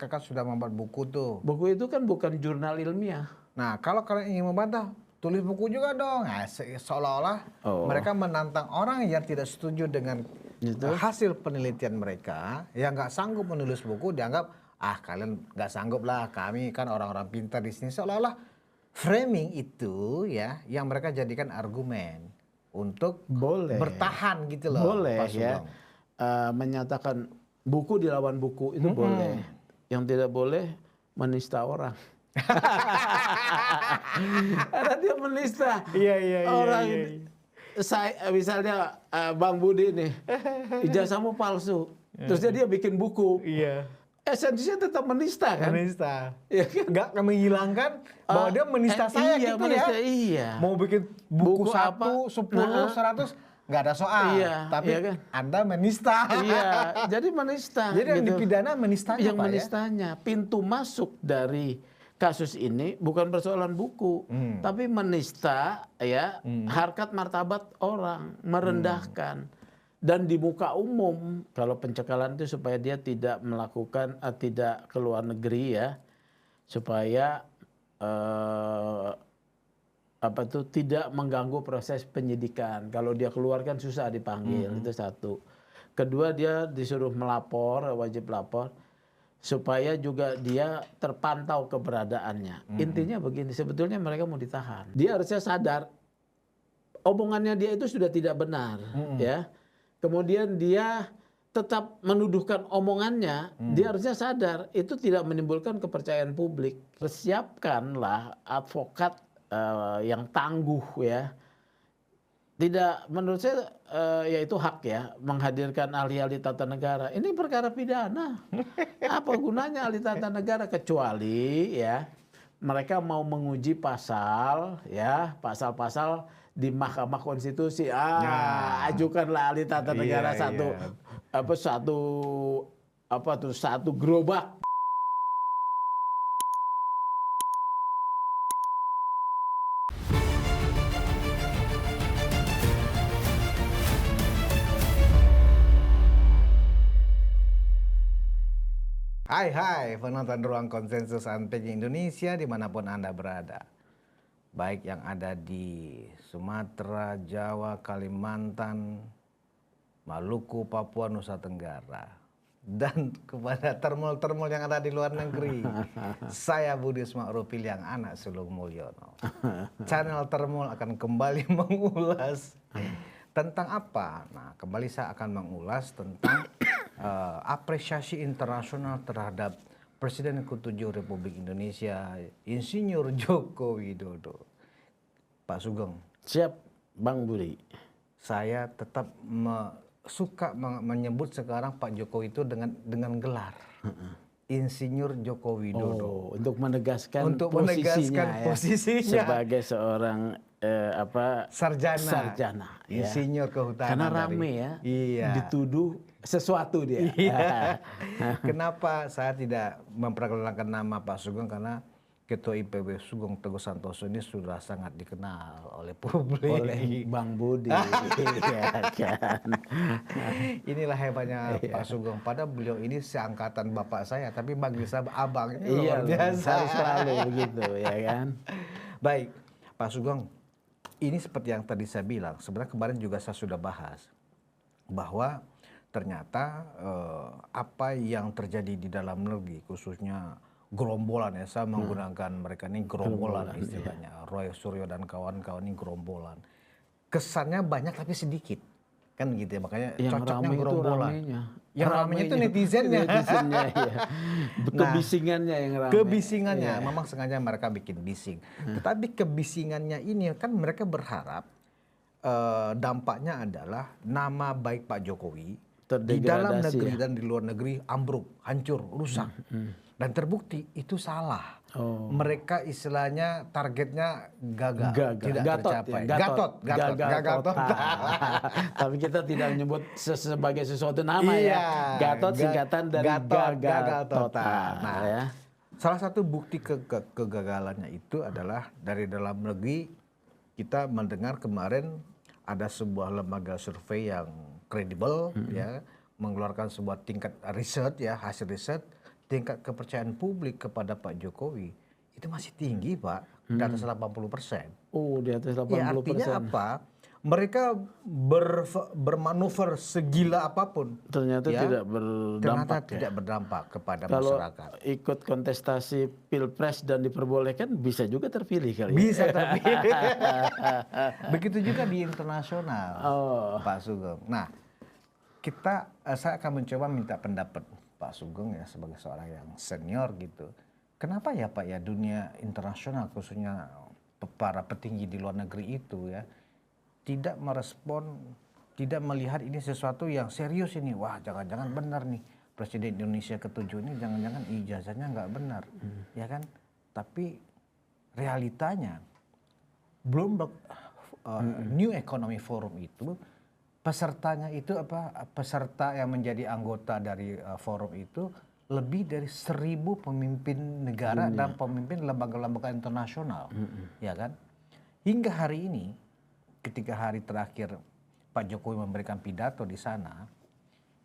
mereka kan sudah membuat buku tuh. Buku itu kan bukan jurnal ilmiah. Nah, kalau kalian ingin membantah, tulis buku juga dong. Nah, seolah-olah mereka menantang orang yang tidak setuju dengan hasil penelitian mereka, yang nggak sanggup menulis buku, dianggap, kalian nggak sanggup lah, kami kan orang-orang pintar di sini. Seolah-olah framing itu ya, yang mereka jadikan argumen untuk bertahan gitu loh. Boleh ya, menyatakan buku dilawan buku itu boleh. Yang tidak boleh menista orang. Karena dia menista orang. Saya misalnya Bang Budi nih, ijazahmu palsu, terus dia bikin buku. Esensinya tetap menista kan? Menista. Ya kan? Nggak menghilangkan bahwa dia menista saya gitu menista, ya. Iya. Mau bikin buku 1, 10, 100 nggak ada soal. Tapi kan? Anda menista. Iya. Jadi menista. Jadi yang dipidana menistanya, yang Pak, menistanya. Ya? Pintu masuk dari kasus ini bukan persoalan buku, tapi menista ya harkat martabat orang, merendahkan. Dan di muka umum, kalau pencekalan itu supaya dia tidak melakukan, tidak ke luar negeri ya, supaya tidak mengganggu proses penyidikan. Kalau dia keluar kan susah dipanggil, itu satu. Kedua, dia disuruh melapor, wajib lapor, supaya juga dia terpantau keberadaannya. Intinya begini, sebetulnya mereka mau ditahan. Dia harusnya sadar, omongannya dia itu sudah tidak benar, ya. Kemudian dia tetap menuduhkan omongannya, dia harusnya sadar itu tidak menimbulkan kepercayaan publik. Persiapkanlah advokat yang tangguh ya. Tidak, menurut saya ya itu hak ya, menghadirkan ahli-ahli tata negara. Ini perkara pidana. Apa gunanya ahli tata negara kecuali ya mereka mau menguji pasal ya, pasal-pasal di Mahkamah Konstitusi. Ajukanlah ahli tata negara satu gerobak. Hai penonton Ruang Konsensus Unpacking Indonesia dimanapun Anda berada. Baik yang ada di Sumatera, Jawa, Kalimantan, Maluku, Papua, Nusa Tenggara. Dan kepada termul-termul yang ada di luar negeri. Saya Budi Ismakrupil yang anak sulung Mulyono. Channel Termul akan kembali mengulas tentang apa? Nah, kembali saya akan mengulas tentang apresiasi internasional terhadap Presiden ke-7 Republik Indonesia, Insinyur Joko Widodo. Pak Sugeng. Siap, Bang Budi. Saya tetap suka menyebut sekarang Pak Jokowi itu dengan gelar. Insinyur Joko Widodo. Untuk menegaskan posisinya sebagai seorang sarjana insinyur kehutanan. Karena rame ya, dituduh sesuatu dia. Kenapa saya tidak memperkenalkan nama Pak Sugeng? Karena Ketua IPB Sugeng Teguh Santoso ini sudah sangat dikenal oleh publik. Oleh Bang Budi. Inilah hebatnya Pak Sugeng. Padahal beliau ini seangkatan bapak saya, tapi bagi saya abang itu luar biasa. Harus selalu begitu ya kan. Baik, Pak Sugeng. Ini seperti yang tadi saya bilang, sebenarnya kemarin juga saya sudah bahas bahwa ternyata apa yang terjadi di dalam negeri, khususnya gerombolan ya, saya menggunakan mereka ini gerombolan istilahnya, Roy Suryo dan kawan-kawan ini gerombolan. Kesannya banyak tapi sedikit, kan gitu ya, makanya yang cocoknya gerombolan. Yang ramenya itu netizennya. Ya. Kebisingannya yang ramai. Kebisingannya, memang sengaja mereka bikin bising. Tetapi kebisingannya ini kan mereka berharap dampaknya adalah nama baik Pak Jokowi di dalam negeri dan di luar negeri ambruk, hancur, rusak. Dan terbukti itu salah. Mereka istilahnya targetnya gagal, tidak tercapai. Gagal total. Tapi kita tidak menyebut sebagai sesuatu nama ya. Gatot singkatan dari gagal total. Nah, ya. Salah satu bukti kegagalannya itu adalah dari dalam negeri. Kita mendengar kemarin ada sebuah lembaga survei yang kredibel ya, mengeluarkan sebuah tingkat riset ya, hasil riset. tingkat kepercayaan publik kepada Pak Jokowi itu masih tinggi, Pak, di atas 80%. Oh, di atas 80%. Ya, artinya apa? Mereka bermanuver segila apapun. Ternyata ya, tidak berdampak. ternyata ya. tidak berdampak kepada Kalau masyarakat. ikut kontestasi pilpres dan diperbolehkan bisa juga terpilih kali. Bisa terpilih. Begitu juga di internasional, Pak Sugeng. Nah, saya akan mencoba minta pendapat Pak Sugeng ya sebagai seorang yang senior gitu. Kenapa ya Pak ya dunia internasional khususnya para petinggi di luar negeri itu ya tidak merespon, tidak melihat ini sesuatu yang serius ini. Wah, jangan-jangan benar nih Presiden Indonesia ke-7 ini jangan-jangan ijazahnya nggak benar, ya kan? Tapi realitanya Bloomberg New Economy Forum itu pesertanya itu peserta yang menjadi anggota dari forum itu lebih dari 1.000 pemimpin negara dan pemimpin lembaga-lembaga internasional, ya kan? Hingga hari ini, ketika hari terakhir Pak Jokowi memberikan pidato di sana,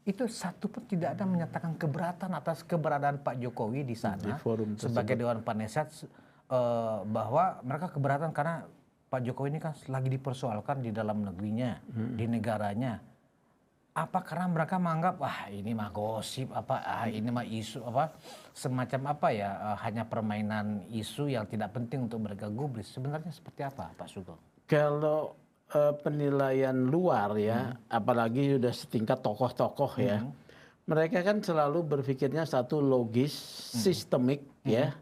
itu satu pun tidak ada menyatakan keberatan atas keberadaan Pak Jokowi di sana sebagai Dewan Penasehat, bahwa mereka keberatan karena Pak Jokowi ini kan lagi dipersoalkan di dalam negerinya, di negaranya. Apa karena mereka menganggap wah ini mah gosip, ini mah isu semacam hanya permainan isu yang tidak penting untuk mereka gubris. Sebenarnya seperti apa Pak Sugeng? Kalau penilaian luar ya, apalagi sudah setingkat tokoh-tokoh ya, mereka kan selalu berpikirnya satu logis, sistemik ya.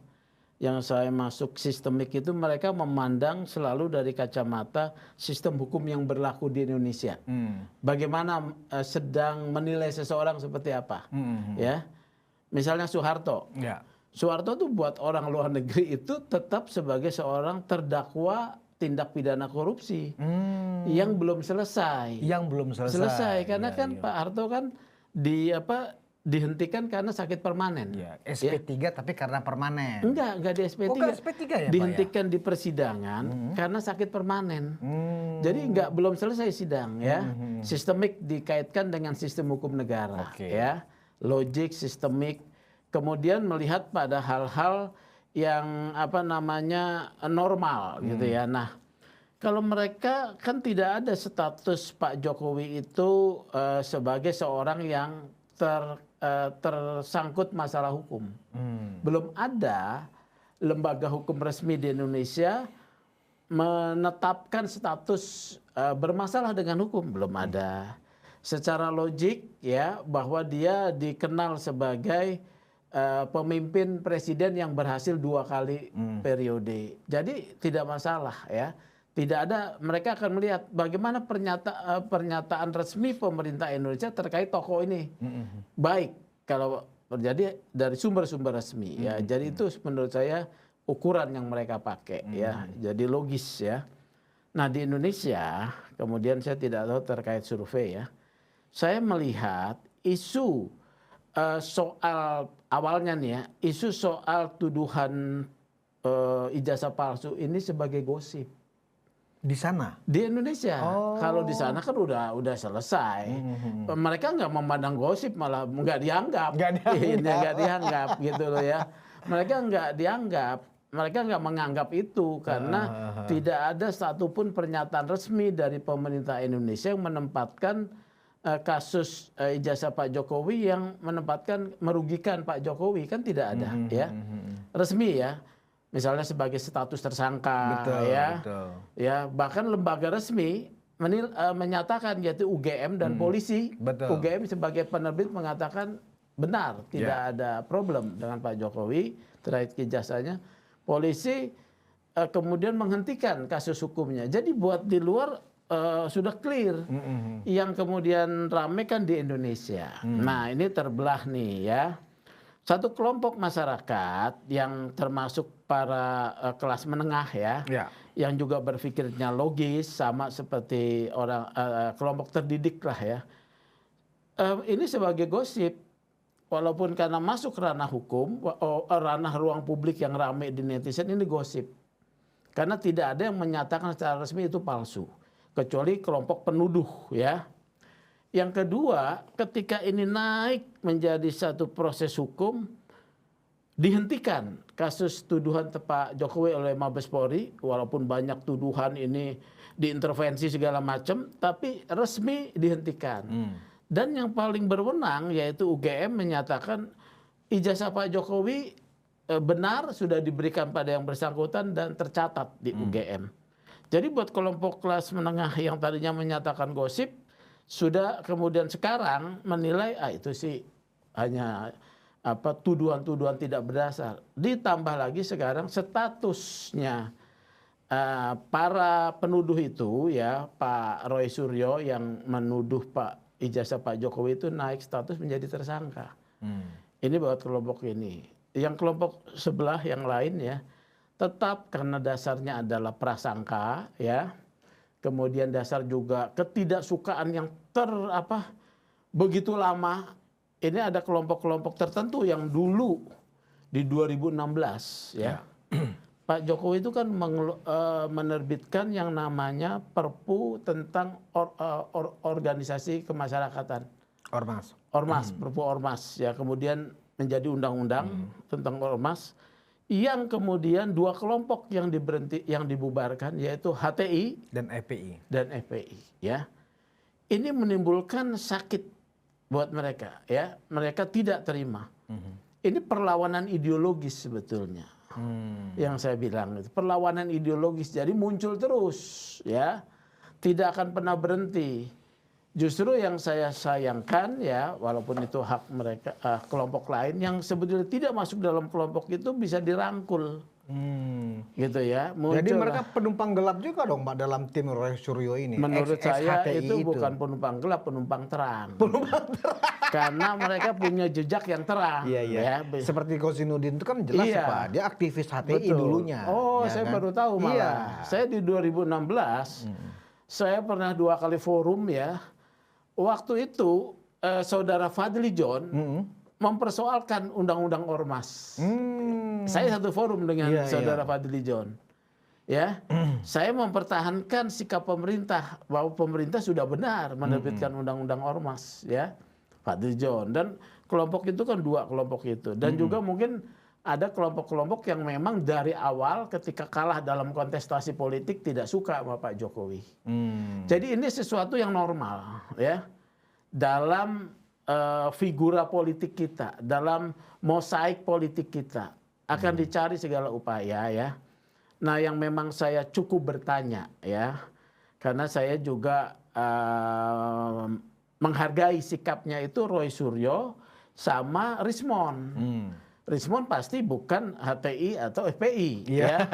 Yang saya masuk sistemik itu mereka memandang selalu dari kacamata sistem hukum yang berlaku di Indonesia. Bagaimana sedang menilai seseorang seperti apa, ya. Misalnya Soeharto. Soeharto tuh buat orang luar negeri itu tetap sebagai seorang terdakwa tindak pidana korupsi yang belum selesai. Yang belum selesai. Karena Pak Harto kan dihentikan karena sakit permanen. SP3 tapi karena permanen. Enggak di SP3. Bukan SP3 ya, dihentikan di persidangan karena sakit permanen. Jadi belum selesai sidang ya. Sistemik dikaitkan dengan sistem hukum negara ya. Logik, sistemik. Kemudian melihat pada hal-hal yang normal gitu ya. Nah, kalau mereka kan tidak ada status Pak Jokowi itu sebagai seorang yang tersangkut masalah hukum. Belum ada lembaga hukum resmi di Indonesia menetapkan status bermasalah dengan hukum, belum ada. Secara logik ya bahwa dia dikenal sebagai pemimpin presiden yang berhasil 2 kali periode. Jadi tidak masalah ya. Tidak ada, mereka akan melihat bagaimana pernyataan resmi pemerintah Indonesia terkait tokoh ini. Baik kalau terjadi dari sumber-sumber resmi ya. Jadi itu menurut saya ukuran yang mereka pakai ya. Jadi logis ya. Nah di Indonesia, kemudian saya tidak tahu terkait survei ya. Saya melihat isu soal awalnya nih ya, isu soal tuduhan ijazah palsu ini sebagai gosip. Di sana? Di Indonesia. Kalau di sana kan udah selesai. Mereka nggak memandang gosip, malah nggak dianggap. Nggak dianggap gitu loh ya. Mereka nggak dianggap. Mereka nggak menganggap itu karena tidak ada satupun pernyataan resmi dari pemerintah Indonesia yang menempatkan kasus ijazah Pak Jokowi yang merugikan Pak Jokowi, kan tidak ada ya. Resmi ya. Misalnya sebagai status tersangka, ya bahkan lembaga resmi menyatakan yaitu UGM dan polisi. UGM sebagai penerbit mengatakan benar tidak ada problem dengan Pak Jokowi terkait ijazahnya. Polisi kemudian menghentikan kasus hukumnya. Jadi buat di luar sudah clear. Yang kemudian rame kan di Indonesia. Nah ini terbelah nih ya. Satu kelompok masyarakat yang termasuk para kelas menengah ya, yang juga berpikirnya logis sama seperti orang kelompok terdidik lah ya. Ini sebagai gosip, walaupun karena masuk ranah hukum, ranah ruang publik yang ramai di netizen, ini gosip. Karena tidak ada yang menyatakan secara resmi itu palsu, kecuali kelompok penuduh ya. Yang kedua, ketika ini naik menjadi satu proses hukum, dihentikan kasus tuduhan Pak Jokowi oleh Mabes Polri, walaupun banyak tuduhan ini diintervensi segala macam, tapi resmi dihentikan. Dan yang paling berwenang yaitu UGM menyatakan ijazah Pak Jokowi benar sudah diberikan pada yang bersangkutan dan tercatat di UGM. Jadi buat kelompok kelas menengah yang tadinya menyatakan gosip, sudah kemudian sekarang menilai itu sih hanya tuduhan-tuduhan tidak berdasar. Ditambah lagi sekarang statusnya para penuduh itu ya, Pak Roy Suryo yang menuduh ijazah Pak Jokowi itu naik status menjadi tersangka. Ini buat kelompok ini. Yang kelompok sebelah yang lain ya, tetap karena dasarnya adalah prasangka ya. Kemudian dasar juga ketidaksukaan yang begitu lama. Ini ada kelompok-kelompok tertentu yang dulu di 2016 ya. Pak Jokowi itu kan menerbitkan yang namanya Perpu tentang organisasi kemasyarakatan. Ormas, Perpu Ormas ya, kemudian menjadi undang-undang tentang ormas yang kemudian dua kelompok yang dibubarkan yaitu HTI dan FPI. Ya. Ini menimbulkan sakit buat mereka ya, mereka tidak terima. Ini perlawanan ideologis sebetulnya. Yang saya bilang itu perlawanan ideologis, jadi muncul terus ya, tidak akan pernah berhenti. Justru yang saya sayangkan ya, walaupun itu hak mereka, kelompok lain yang sebetulnya tidak masuk dalam kelompok itu bisa dirangkul. Gitu ya. Jadi mereka penumpang gelap juga dong Pak dalam tim Roy Suryo ini. Menurut saya itu bukan penumpang gelap, penumpang terang. Karena mereka punya jejak yang terang. Iya. Ya. Seperti Kozinudin itu kan jelas Pak, dia aktivis HTI dulunya. Oh, ya saya baru tahu malah. Iya. Saya di 2016 saya pernah 2 kali forum ya. Waktu itu saudara Fadli John mempersoalkan undang-undang ormas. Saya satu forum dengan saudara Fadli John. Ya, saya mempertahankan sikap pemerintah bahwa pemerintah sudah benar menerbitkan undang-undang ormas, ya, Fadli John. Dan kelompok itu kan 2 kelompok itu. Dan juga mungkin ada kelompok-kelompok yang memang dari awal ketika kalah dalam kontestasi politik tidak suka sama Pak Jokowi. Jadi ini sesuatu yang normal, ya, dalam figura politik kita, dalam mosaik politik kita akan dicari segala upaya ya. Nah yang memang saya cukup bertanya ya, karena saya juga menghargai sikapnya itu Roy Suryo sama Rismon. Rismon pasti bukan HTI atau FPI ya,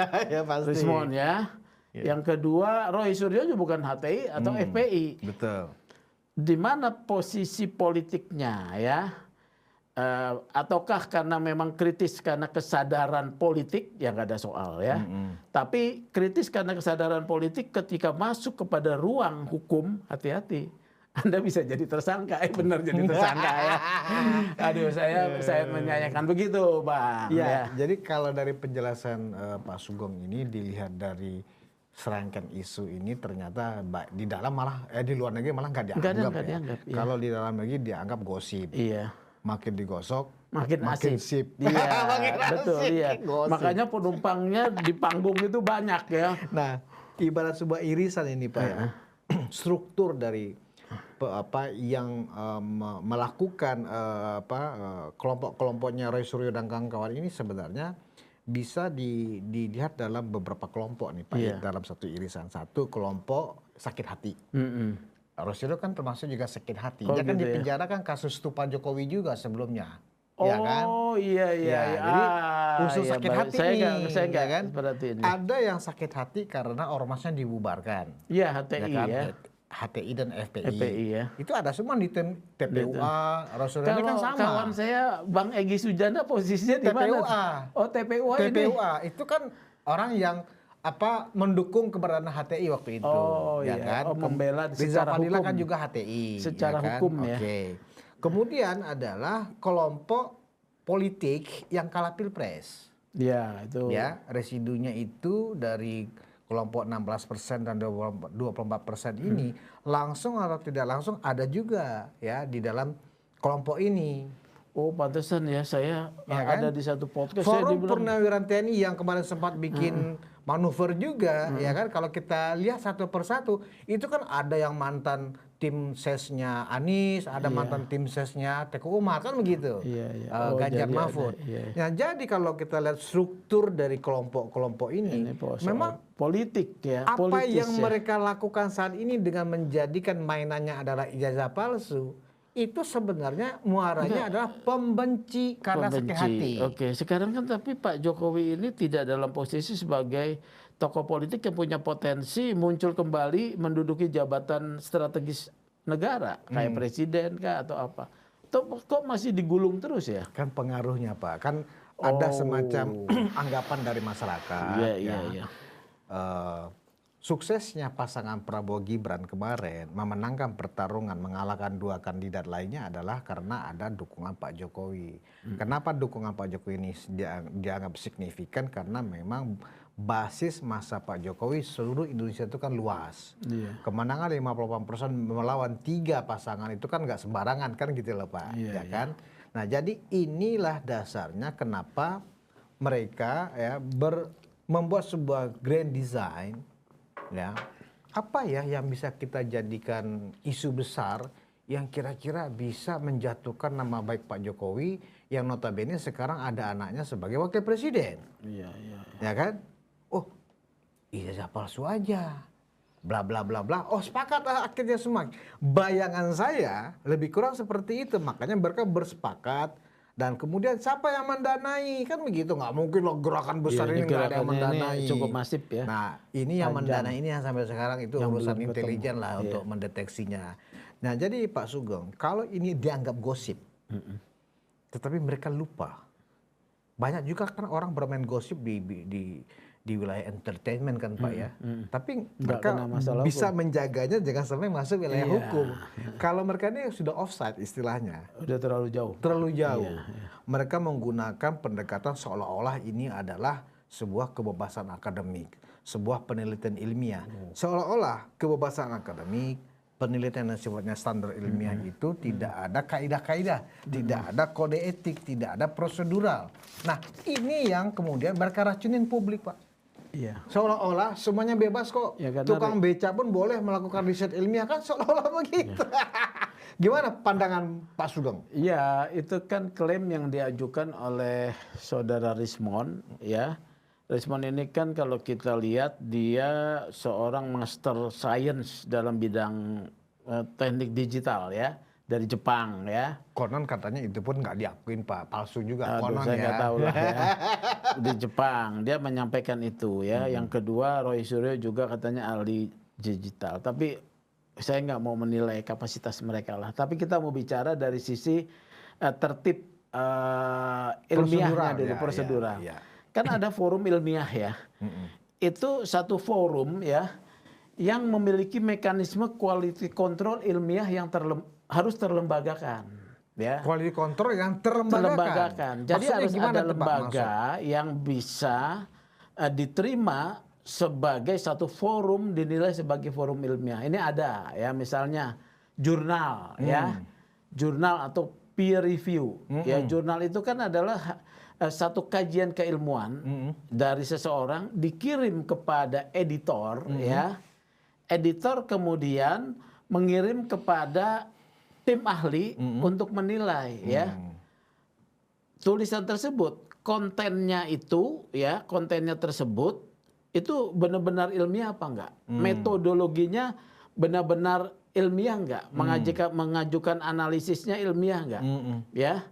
pasti. Rismon ya. Yang kedua Roy Suryo juga bukan HTI atau FPI. Betul. Di mana posisi politiknya ya? Ataukah karena memang kritis karena kesadaran politik, ya nggak ada soal ya. Tapi kritis karena kesadaran politik ketika masuk kepada ruang hukum, hati-hati. Anda bisa jadi tersangka, benar jadi tersangka ya. Aduh, saya menyayangkan begitu, Bang. Ya, jadi kalau dari penjelasan Pak Sugeng ini dilihat dari serangkaian isu ini ternyata di dalam malah di luar negeri malah nggak dianggap. Ya. Kalau di dalam negeri dianggap gosip. Iya. Makin digosok, makin sip. Iya, betul. Iya. Makanya penumpangnya di panggung itu banyak ya. Nah, ibarat sebuah irisan ini Pak. Struktur dari yang melakukan kelompok-kelompoknya Roy Suryo dan kawan-kawan ini sebenarnya bisa dilihat dalam beberapa kelompok nih Pak. Dalam satu irisan, satu kelompok sakit hati. Roy Suryo kan termasuk juga sakit hati. Dia kan dipenjara kan kasus Stupa Jokowi juga sebelumnya. Oh kan? Iya. Jadi unsur sakit hati saya ya kan? Ini. Ada yang sakit hati karena ormasnya dibubarkan. Iya, HTI kan? ya. HTI dan FPI. Ya. Itu ada semua di TPUA, Rasulullah kan sama. Kawan saya Bang Egy Sujana posisinya di mana? TPUA. Oh, TPUA ini. TPUA itu kan orang yang mendukung keberadaan HTI waktu itu. Oh ya iya. kan? Membela secara hukum. kan juga HTI. Secara ya kan? hukum ya. Kemudian adalah kelompok politik yang kalah pilpres. Ya, itu. Ya, residunya itu dari kelompok 16% dan 24% ini langsung atau tidak langsung ada juga ya di dalam kelompok ini. Oh, pantesan ya saya Ya kan? ada di satu podcast saya Forum dibilang Purnawiran TNI yang kemarin sempat bikin manuver juga, ya kan? Kalau kita lihat satu persatu, itu kan ada yang mantan tim sesnya Anies, ada mantan tim sesnya Teguh Umar, kan begitu. Iya, iya. Oh, Ganjar jadi ada, Mahfud. iya. Nah, jadi kalau kita lihat struktur dari kelompok-kelompok ini, soal memang politik ya, apa politis yang ya. mereka lakukan saat ini dengan menjadikan mainannya adalah ijazah palsu, itu sebenarnya muaranya adalah pembenci karena sakit hati. Oke, sekarang kan tapi Pak Jokowi ini tidak dalam posisi sebagai tokoh politik yang punya potensi muncul kembali menduduki jabatan strategis negara kayak presiden kah atau apa. Kok masih digulung terus ya? Kan pengaruhnya Pak, kan ada semacam anggapan dari masyarakat. Iya. Suksesnya pasangan Prabowo Gibran kemarin memenangkan pertarungan mengalahkan dua kandidat lainnya adalah karena ada dukungan Pak Jokowi. Kenapa dukungan Pak Jokowi ini dianggap signifikan? Karena memang basis masa Pak Jokowi seluruh Indonesia itu kan luas. Kemenangan 58% melawan 3 pasangan itu kan nggak sembarangan kan gitu loh Pak, ya kan? Nah jadi inilah dasarnya kenapa mereka ya membuat sebuah grand design. Ya, apa ya yang bisa kita jadikan isu besar yang kira-kira bisa menjatuhkan nama baik Pak Jokowi yang notabene sekarang ada anaknya sebagai wakil presiden. Iya. Ya kan? Oh, ijazah palsu aja. Bla bla bla bla. Oh, sepakat akhirnya semua. Bayangan saya lebih kurang seperti itu. Makanya mereka bersepakat. Dan kemudian siapa yang mendanai? Kan begitu, nggak mungkin loh gerakan besar ini nggak ada yang mendanai. Ini cukup masif ya. Nah ini yang mendanai ini yang sampai sekarang itu yang urusan intelijen lah untuk mendeteksinya. Nah jadi Pak Sugeng, kalau ini dianggap gosip, tetapi mereka lupa. Banyak juga kan orang bermain gosip di wilayah entertainment kan Pak ya. Tapi mereka bisa menjaganya jangan sampai masuk wilayah hukum. Kalau mereka ini sudah offside istilahnya. Udah terlalu jauh. Terlalu jauh. Mereka menggunakan pendekatan seolah-olah ini adalah sebuah kebebasan akademik. Sebuah penelitian ilmiah. Seolah-olah kebebasan akademik, penelitian yang sifatnya standar ilmiah itu tidak ada kaidah-kaidah, tidak ada kode etik, tidak ada prosedural. Nah ini yang kemudian mereka racunin publik Pak. Iya. Seolah-olah semuanya bebas kok. Ya, Tukang beca pun boleh melakukan riset ilmiah kan seolah-olah begitu. Gimana pandangan Pak Sugeng? Iya, itu kan klaim yang diajukan oleh saudara Rismon ya. Rismon ini kan kalau kita lihat dia seorang master science dalam bidang teknik digital ya. Dari Jepang ya. Konon katanya itu pun nggak diakuin Pak, palsu juga. Aduh, konon saya nggak tahu lah ya. Di Jepang dia menyampaikan itu ya. Yang kedua Roy Suryo juga katanya ahli digital. Tapi saya nggak mau menilai kapasitas mereka lah. Tapi kita mau bicara dari sisi tertib ilmiahnya dulu, prosedural. Ya. Kan ada forum ilmiah ya. Itu satu forum ya yang memiliki mekanisme quality control ilmiah yang harus terlembagakan. Ya. Quality control yang terlembagakan. Jadi maksudnya harus ada lembaga maksud? yang bisa diterima sebagai satu forum, dinilai sebagai forum ilmiah. Ini ada ya, misalnya jurnal ya, jurnal atau peer review. Ya, jurnal itu kan adalah satu kajian keilmuan dari seseorang dikirim kepada editor ya. Editor kemudian mengirim kepada tim ahli untuk menilai ya. Tulisan tersebut, kontennya itu ya, kontennya tersebut itu benar-benar ilmiah apa enggak? Metodologinya benar-benar ilmiah enggak? Mengajukan analisisnya ilmiah enggak? Ya.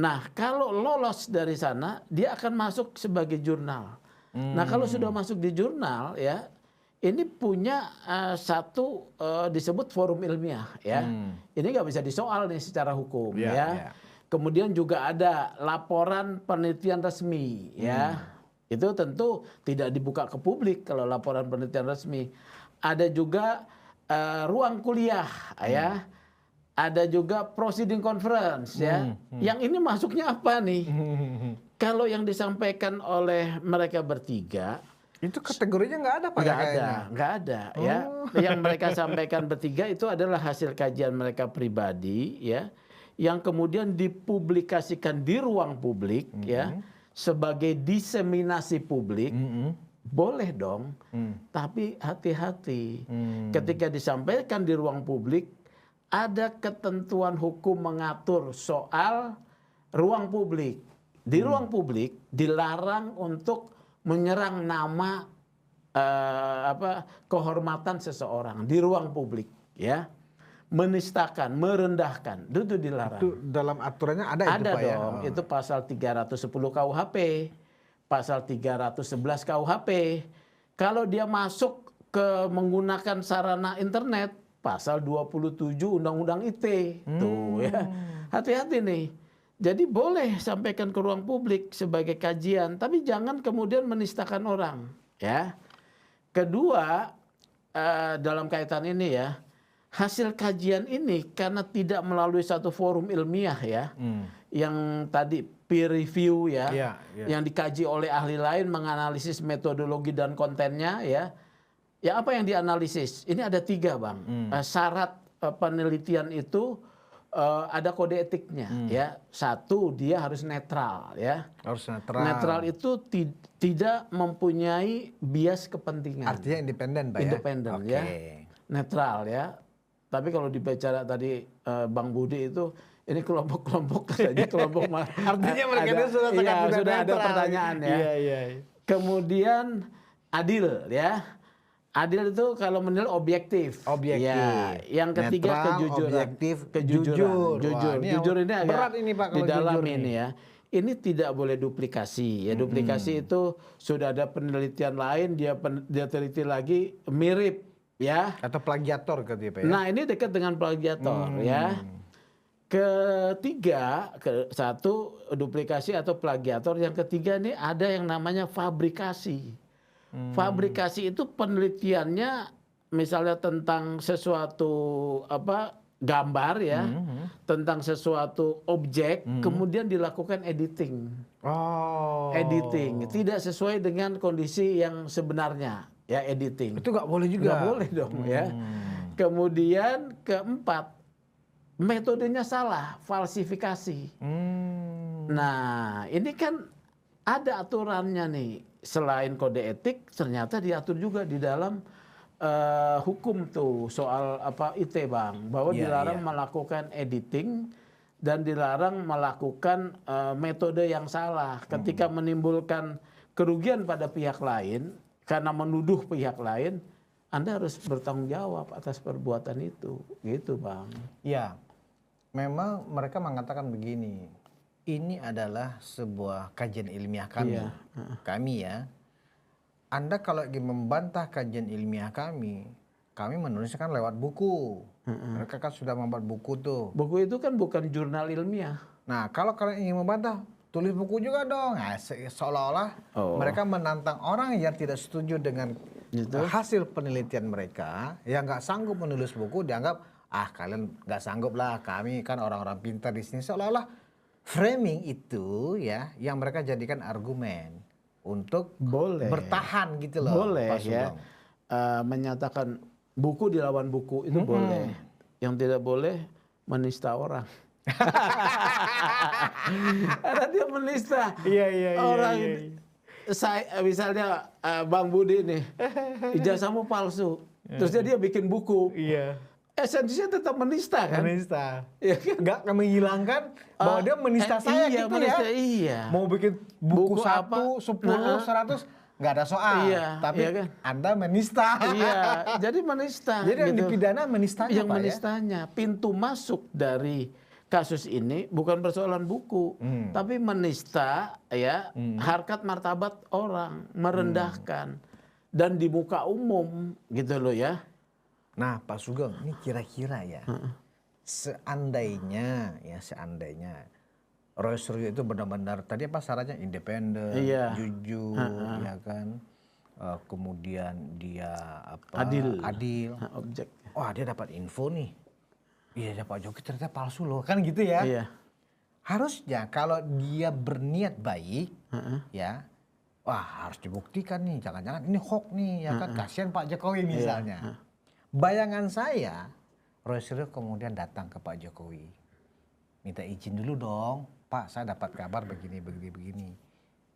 Nah, kalau lolos dari sana, dia akan masuk sebagai jurnal. Nah, kalau sudah masuk di jurnal ya, ini punya satu disebut forum ilmiah ya. Ini nggak bisa disoal nih secara hukum ya. Kemudian juga ada laporan penelitian resmi ya. Itu tentu tidak dibuka ke publik kalau laporan penelitian resmi. Ada juga ruang kuliah ya. Ada juga proceeding conference ya. Yang ini masuknya apa nih? Kalau yang disampaikan oleh mereka bertiga, itu kategorinya nggak ada Pak? Nggak ada ya. Yang mereka sampaikan bertiga itu adalah hasil kajian mereka pribadi ya, yang kemudian dipublikasikan di ruang publik ya sebagai diseminasi publik, boleh dong. Tapi hati-hati. Ketika disampaikan di ruang publik, ada ketentuan hukum mengatur soal ruang publik. Di ruang publik dilarang untuk menyerang nama kehormatan seseorang di ruang publik, ya, menistakan, merendahkan, itu dilarang. Itu dalam aturannya ada itu Pak ya? Dong, itu pasal 310 KUHP, pasal 311 KUHP. Kalau dia masuk ke menggunakan sarana internet, pasal 27 Undang-Undang ITE, tuh ya, hati-hati nih. Jadi boleh sampaikan ke ruang publik sebagai kajian, tapi jangan kemudian menistakan orang, ya. Kedua, dalam kaitan ini ya, hasil kajian ini karena tidak melalui satu forum ilmiah ya, yang tadi peer review ya, yang dikaji oleh ahli lain menganalisis metodologi dan kontennya ya. Ya apa yang dianalisis? Ini ada 3 Bang. Syarat penelitian itu ada kode etiknya ya. 1, dia harus netral ya. Harus netral. Netral itu tidak mempunyai bias kepentingan. Artinya independen Pak ya? Independen ya. Netral ya. Tapi kalau dibaca tadi Bang Budi itu ini kelompok-kelompok saja kelompok artinya mereka itu sudah ada pertanyaan ya. Kemudian adil ya. Adil itu kalau menilai objektif. Ya. Yang ketiga netral, kejujuran. Objektif, jujur. Jujur ini agak berat ini Pak di dalam jujur ini ya. Ini tidak boleh duplikasi ya. Duplikasi itu sudah ada penelitian lain, dia teliti lagi mirip ya. Atau plagiator gitu ya Pak ya. Nah, ini dekat dengan plagiator ya. Ketiga, satu duplikasi atau plagiator, yang ketiga ini ada yang namanya fabrikasi. Fabrikasi itu penelitiannya misalnya tentang sesuatu gambar ya, tentang sesuatu objek, kemudian dilakukan editing. Editing tidak sesuai dengan kondisi yang sebenarnya ya, editing. Itu nggak boleh juga. Nggak boleh dong ya. Kemudian keempat, metodenya salah, falsifikasi. Nah ini kan ada aturannya nih. Selain kode etik, ternyata diatur juga di dalam hukum tuh soal ITE Bang, bahwa dilarang melakukan editing dan dilarang melakukan metode yang salah ketika menimbulkan kerugian pada pihak lain karena menuduh pihak lain. Anda harus bertanggung jawab atas perbuatan itu, gitu Bang. Ya, memang mereka mengatakan begini. Ini adalah sebuah kajian ilmiah kami. Kami ya. Anda kalau ingin membantah kajian ilmiah kami menulisnya kan lewat buku. Mereka kan sudah membuat buku tuh. Buku itu kan bukan jurnal ilmiah. Nah, kalau kalian ingin membantah, tulis buku juga dong. Nah, seolah-olah mereka menantang orang yang tidak setuju dengan hasil penelitian mereka, yang nggak sanggup menulis buku, dianggap kalian nggak sanggup lah, kami kan orang-orang pintar di sini. Seolah-olah framing itu ya yang mereka jadikan argumen untuk bertahan gitu loh. Boleh ya. Menyatakan buku dilawan buku itu boleh. Yang tidak boleh menista orang. Karena dia menista orang. Saya misalnya Bang Budi nih, ijazahmu palsu. Terus dia bikin buku. Esensinya tetap menista kan? Menista. Ya kan? Nggak menghilangkan bahwa dia menista saya gitu menista, ya. Iya. Mau bikin buku 1, 10, 100 nggak ada soal. Tapi kan? Anda menista. Jadi menista. Jadi yang dipidana menistanya yang Pak menistanya. Ya? Pintu masuk dari kasus ini bukan persoalan buku, tapi menista ya harkat martabat orang, merendahkan dan di muka umum gitu loh ya. Nah Pak Sugeng, ini kira-kira ya, seandainya Roy Suryo itu benar-benar tadi syaratnya independen, jujur, ya kan, kemudian dia adil, objek. Wah dia dapat info nih, iya Pak Jokowi ternyata palsu loh, kan gitu ya. Harusnya kalau dia berniat baik, ya, wah harus dibuktikan nih, jangan-jangan ini hoax nih, ya kan, kasihan Pak Jokowi misalnya. Bayangan saya, Roy Suryo kemudian datang ke Pak Jokowi. minta izin dulu dong, Pak, saya dapat kabar begini.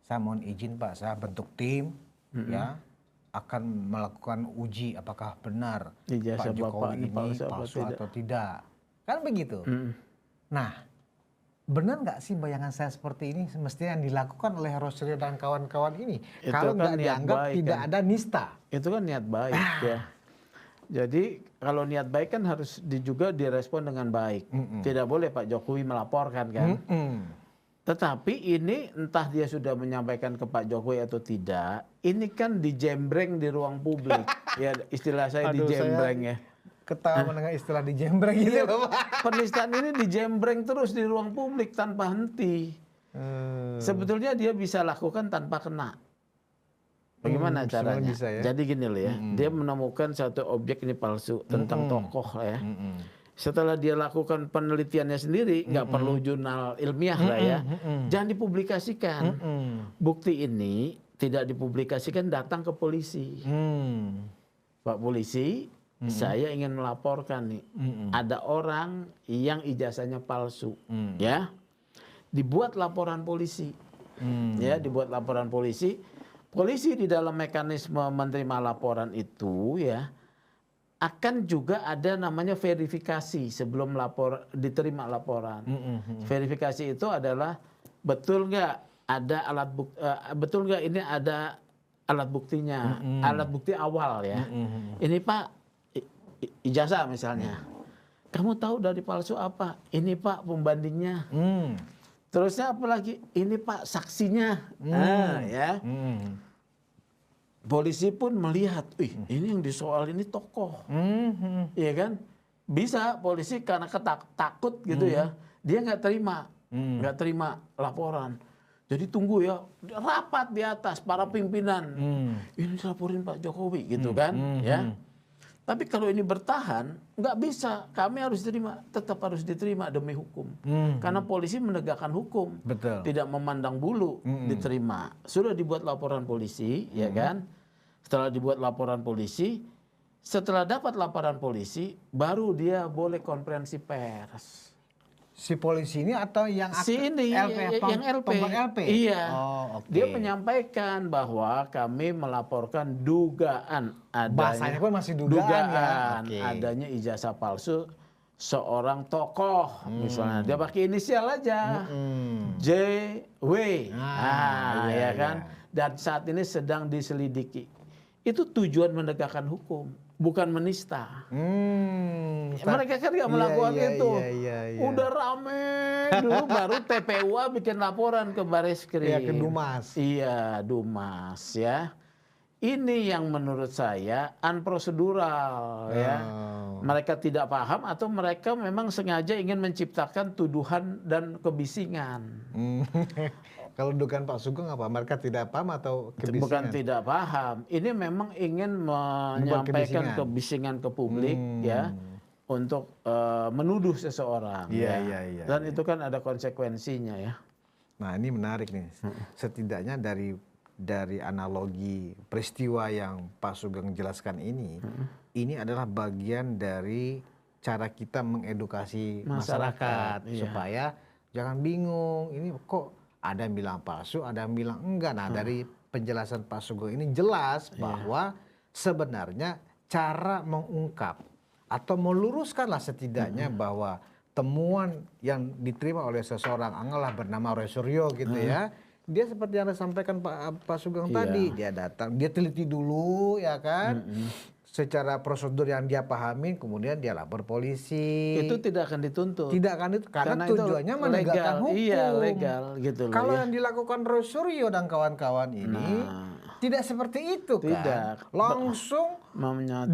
Saya mohon izin Pak, saya bentuk tim, ya, akan melakukan uji apakah benar Ijazah Pak Bapak Jokowi ini ini palsu palsu apa atau tidak. Kan begitu. Nah, benar nggak sih bayangan saya seperti ini semestinya yang dilakukan oleh Rosario dan kawan-kawan ini? Itu Kalau kan nggak niat dianggap baik, tidak kan? ada nista. Itu kan niat baik ya. Jadi kalau niat baik kan harus juga direspon dengan baik. Tidak boleh Pak Jokowi melaporkan kan. Tetapi ini entah dia sudah menyampaikan ke Pak Jokowi atau tidak, ini kan dijembreng di ruang publik. Ya istilah saya Aduh, dijembreng saya ya. ketawa mendengar istilah dijembreng gitu loh Pak. Penistaan ini dijembreng terus di ruang publik tanpa henti. Sebetulnya dia bisa lakukan tanpa kena. Bagaimana sebenarnya caranya? bisa ya. Jadi gini loh ya, dia menemukan satu objek ini palsu tentang tokoh ya. Setelah dia lakukan penelitiannya sendiri, nggak perlu jurnal ilmiah lah ya, jangan dipublikasikan. Bukti ini tidak dipublikasikan, datang ke polisi. Pak polisi, saya ingin melaporkan nih, ada orang yang ijazahnya palsu, ya, dibuat laporan polisi, ya, dibuat laporan polisi. Polisi di dalam mekanisme menerima laporan itu ya akan juga ada namanya verifikasi sebelum diterima laporan. Verifikasi itu adalah betul nggak ada betul nggak ini ada alat buktinya, alat bukti awal ya. Ini Pak ijazah misalnya. Kamu tahu dari palsu apa? Ini Pak pembandingnya. Terusnya apa lagi? Ini Pak saksinya. Ya. Polisi pun melihat, ini yang disoal ini tokoh. Iya kan? Bisa polisi karena takut gitu ya. Dia nggak terima laporan. Jadi tunggu ya, rapat di atas para pimpinan. Ini dilaporin Pak Jokowi gitu kan, ya. Tapi kalau ini bertahan, nggak bisa. Kami harus tetap harus diterima demi hukum. Karena polisi menegakkan hukum. Betul. Tidak memandang bulu, diterima. Sudah dibuat laporan polisi, ya kan? Setelah dibuat laporan polisi, setelah dapat laporan polisi, baru dia boleh konferensi pers. Si polisi ini atau yang Si ini yang LP. LP? Iya. Oh, oke. Dia menyampaikan bahwa kami melaporkan dugaan adanya. Bahasanya pun masih dugaan ya. Adanya ijazah palsu seorang tokoh misalnya. Dia pakai inisial aja. JW. Ya kan? Dan saat ini sedang diselidiki. Itu tujuan menegakkan hukum, bukan menista. Mereka kan nggak melakukan itu. Udah rame dulu baru TPUA bikin laporan ke Bareskrim. Iya, ke Dumas. Iya, Dumas ya. Ini yang menurut saya unprocedural ya. Mereka tidak paham atau mereka memang sengaja ingin menciptakan tuduhan dan kebisingan. Kalau dugaan Pak Sugeng apa? Mereka tidak paham atau kebisingan? Bukan tidak paham. Ini memang ingin menyampaikan kebisingan ke publik ya untuk menuduh seseorang. Iya. Dan itu kan ada konsekuensinya ya. Nah ini menarik nih. Setidaknya dari analogi peristiwa yang Pak Sugeng jelaskan ini adalah bagian dari cara kita mengedukasi masyarakat supaya jangan bingung. Ini kok ada yang bilang palsu, ada yang bilang enggak. Nah dari penjelasan Pak Sugeng ini jelas bahwa sebenarnya cara mengungkap atau meluruskanlah setidaknya bahwa temuan yang diterima oleh seseorang, anggaplah bernama Rosario gitu ya. Dia seperti yang disampaikan Pak Sugeng tadi, dia datang, dia teliti dulu ya kan. Secara prosedur yang dia pahami, kemudian dia lapor polisi. Itu tidak akan dituntut. Tidak akan itu karena tujuannya menegakkan hukum. Iya, legal gitu loh. Kalau yang dilakukan Rosario dan kawan-kawan ini tidak seperti itu kan. Tidak. Langsung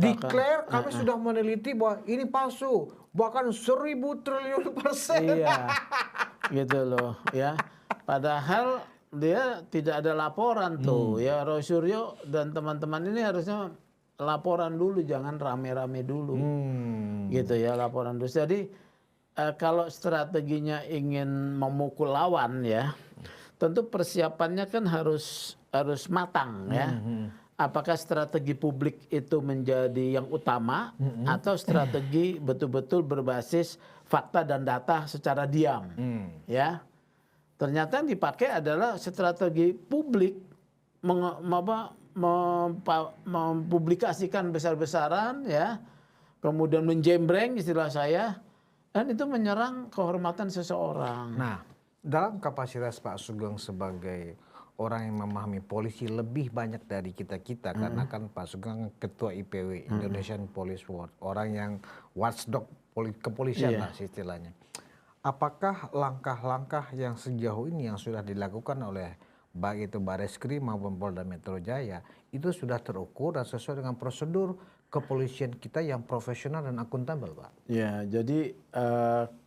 declare kami sudah meneliti bahwa ini palsu. Bahkan 1000 triliun %. Iya. Gitu loh ya. Padahal dia tidak ada laporan tuh ya. Rosario dan teman-teman ini harusnya laporan dulu, jangan rame-rame dulu. Gitu ya, laporan dulu. Jadi kalau strateginya ingin memukul lawan ya, tentu persiapannya kan harus matang ya. Apakah strategi publik itu menjadi yang utama atau strategi betul-betul berbasis fakta dan data secara diam, ya. Ternyata yang dipakai adalah strategi publik mempublikasikan besar-besaran, ya, kemudian menjembreng istilah saya, dan itu menyerang kehormatan seseorang. Nah, dalam kapasitas Pak Sugeng sebagai orang yang memahami polisi lebih banyak dari kita-kita, karena kan Pak Sugeng ketua IPW, Indonesian Police Watch, orang yang watchdog kepolisian lah istilahnya. Apakah langkah-langkah yang sejauh ini yang sudah dilakukan oleh baik itu Bareskrim maupun Polda Metro Jaya itu sudah terukur dan sesuai dengan prosedur kepolisian kita yang profesional dan akuntabel, Pak? Ya, jadi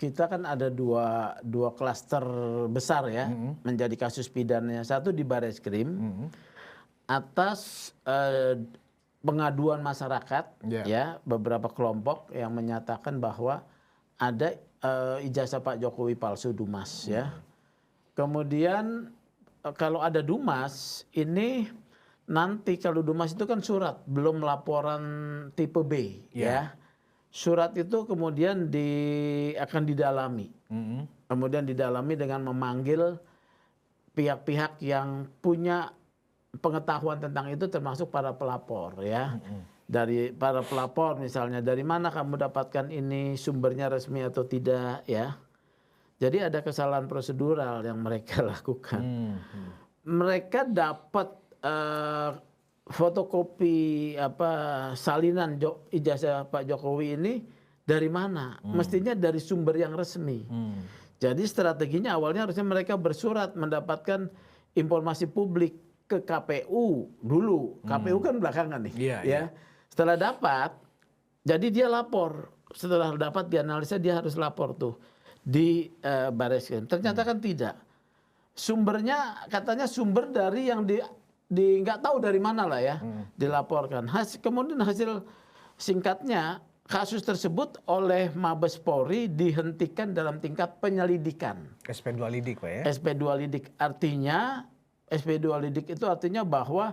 kita kan ada dua klaster besar ya menjadi kasus pidana. Satu di Bareskrim atas pengaduan masyarakat, ya, beberapa kelompok yang menyatakan bahwa ada ijazah Pak Jokowi palsu Dumas, ya. Kemudian kalau ada Dumas ini nanti kalau Dumas itu kan surat, belum laporan tipe B, ya. Surat itu kemudian akan didalami. Kemudian didalami dengan memanggil pihak-pihak yang punya pengetahuan tentang itu termasuk para pelapor, ya. Dari para pelapor misalnya, dari mana kamu dapatkan ini, sumbernya resmi atau tidak, ya. Jadi ada kesalahan prosedural yang mereka lakukan. Mereka dapat fotokopi salinan ijazah Pak Jokowi ini dari mana? Mestinya dari sumber yang resmi. Jadi strateginya awalnya harusnya mereka bersurat mendapatkan informasi publik ke KPU dulu. KPU kan belakangan nih, ya. Setelah dapat, jadi dia lapor. Setelah dapat dianalisa dia harus lapor tuh di Bareskrim. Ternyata kan tidak. Sumbernya katanya sumber dari yang nggak tahu dari mana lah ya, dilaporkan. Kemudian hasil singkatnya kasus tersebut oleh Mabes Polri dihentikan dalam tingkat penyelidikan. SP2 lidik, Pak, ya? SP2 lidik artinya SP2 lidik itu artinya bahwa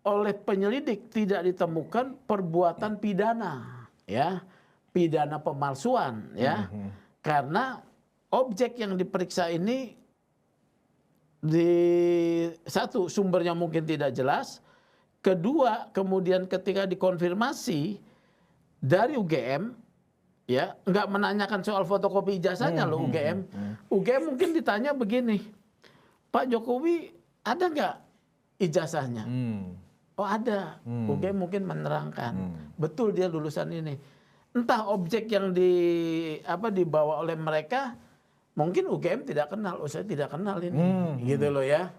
oleh penyelidik tidak ditemukan perbuatan pidana, ya, pidana pemalsuan, ya, karena objek yang diperiksa ini satu sumbernya mungkin tidak jelas, kedua kemudian ketika dikonfirmasi dari UGM, ya, nggak menanyakan soal fotokopi ijazahnya loh UGM. UGM mungkin ditanya begini, Pak Jokowi ada nggak ijazahnya? Oh ada. UGM mungkin menerangkan, betul dia lulusan ini. Entah objek yang dibawa oleh mereka, mungkin UGM tidak kenal, saya tidak kenal ini, gitu loh ya.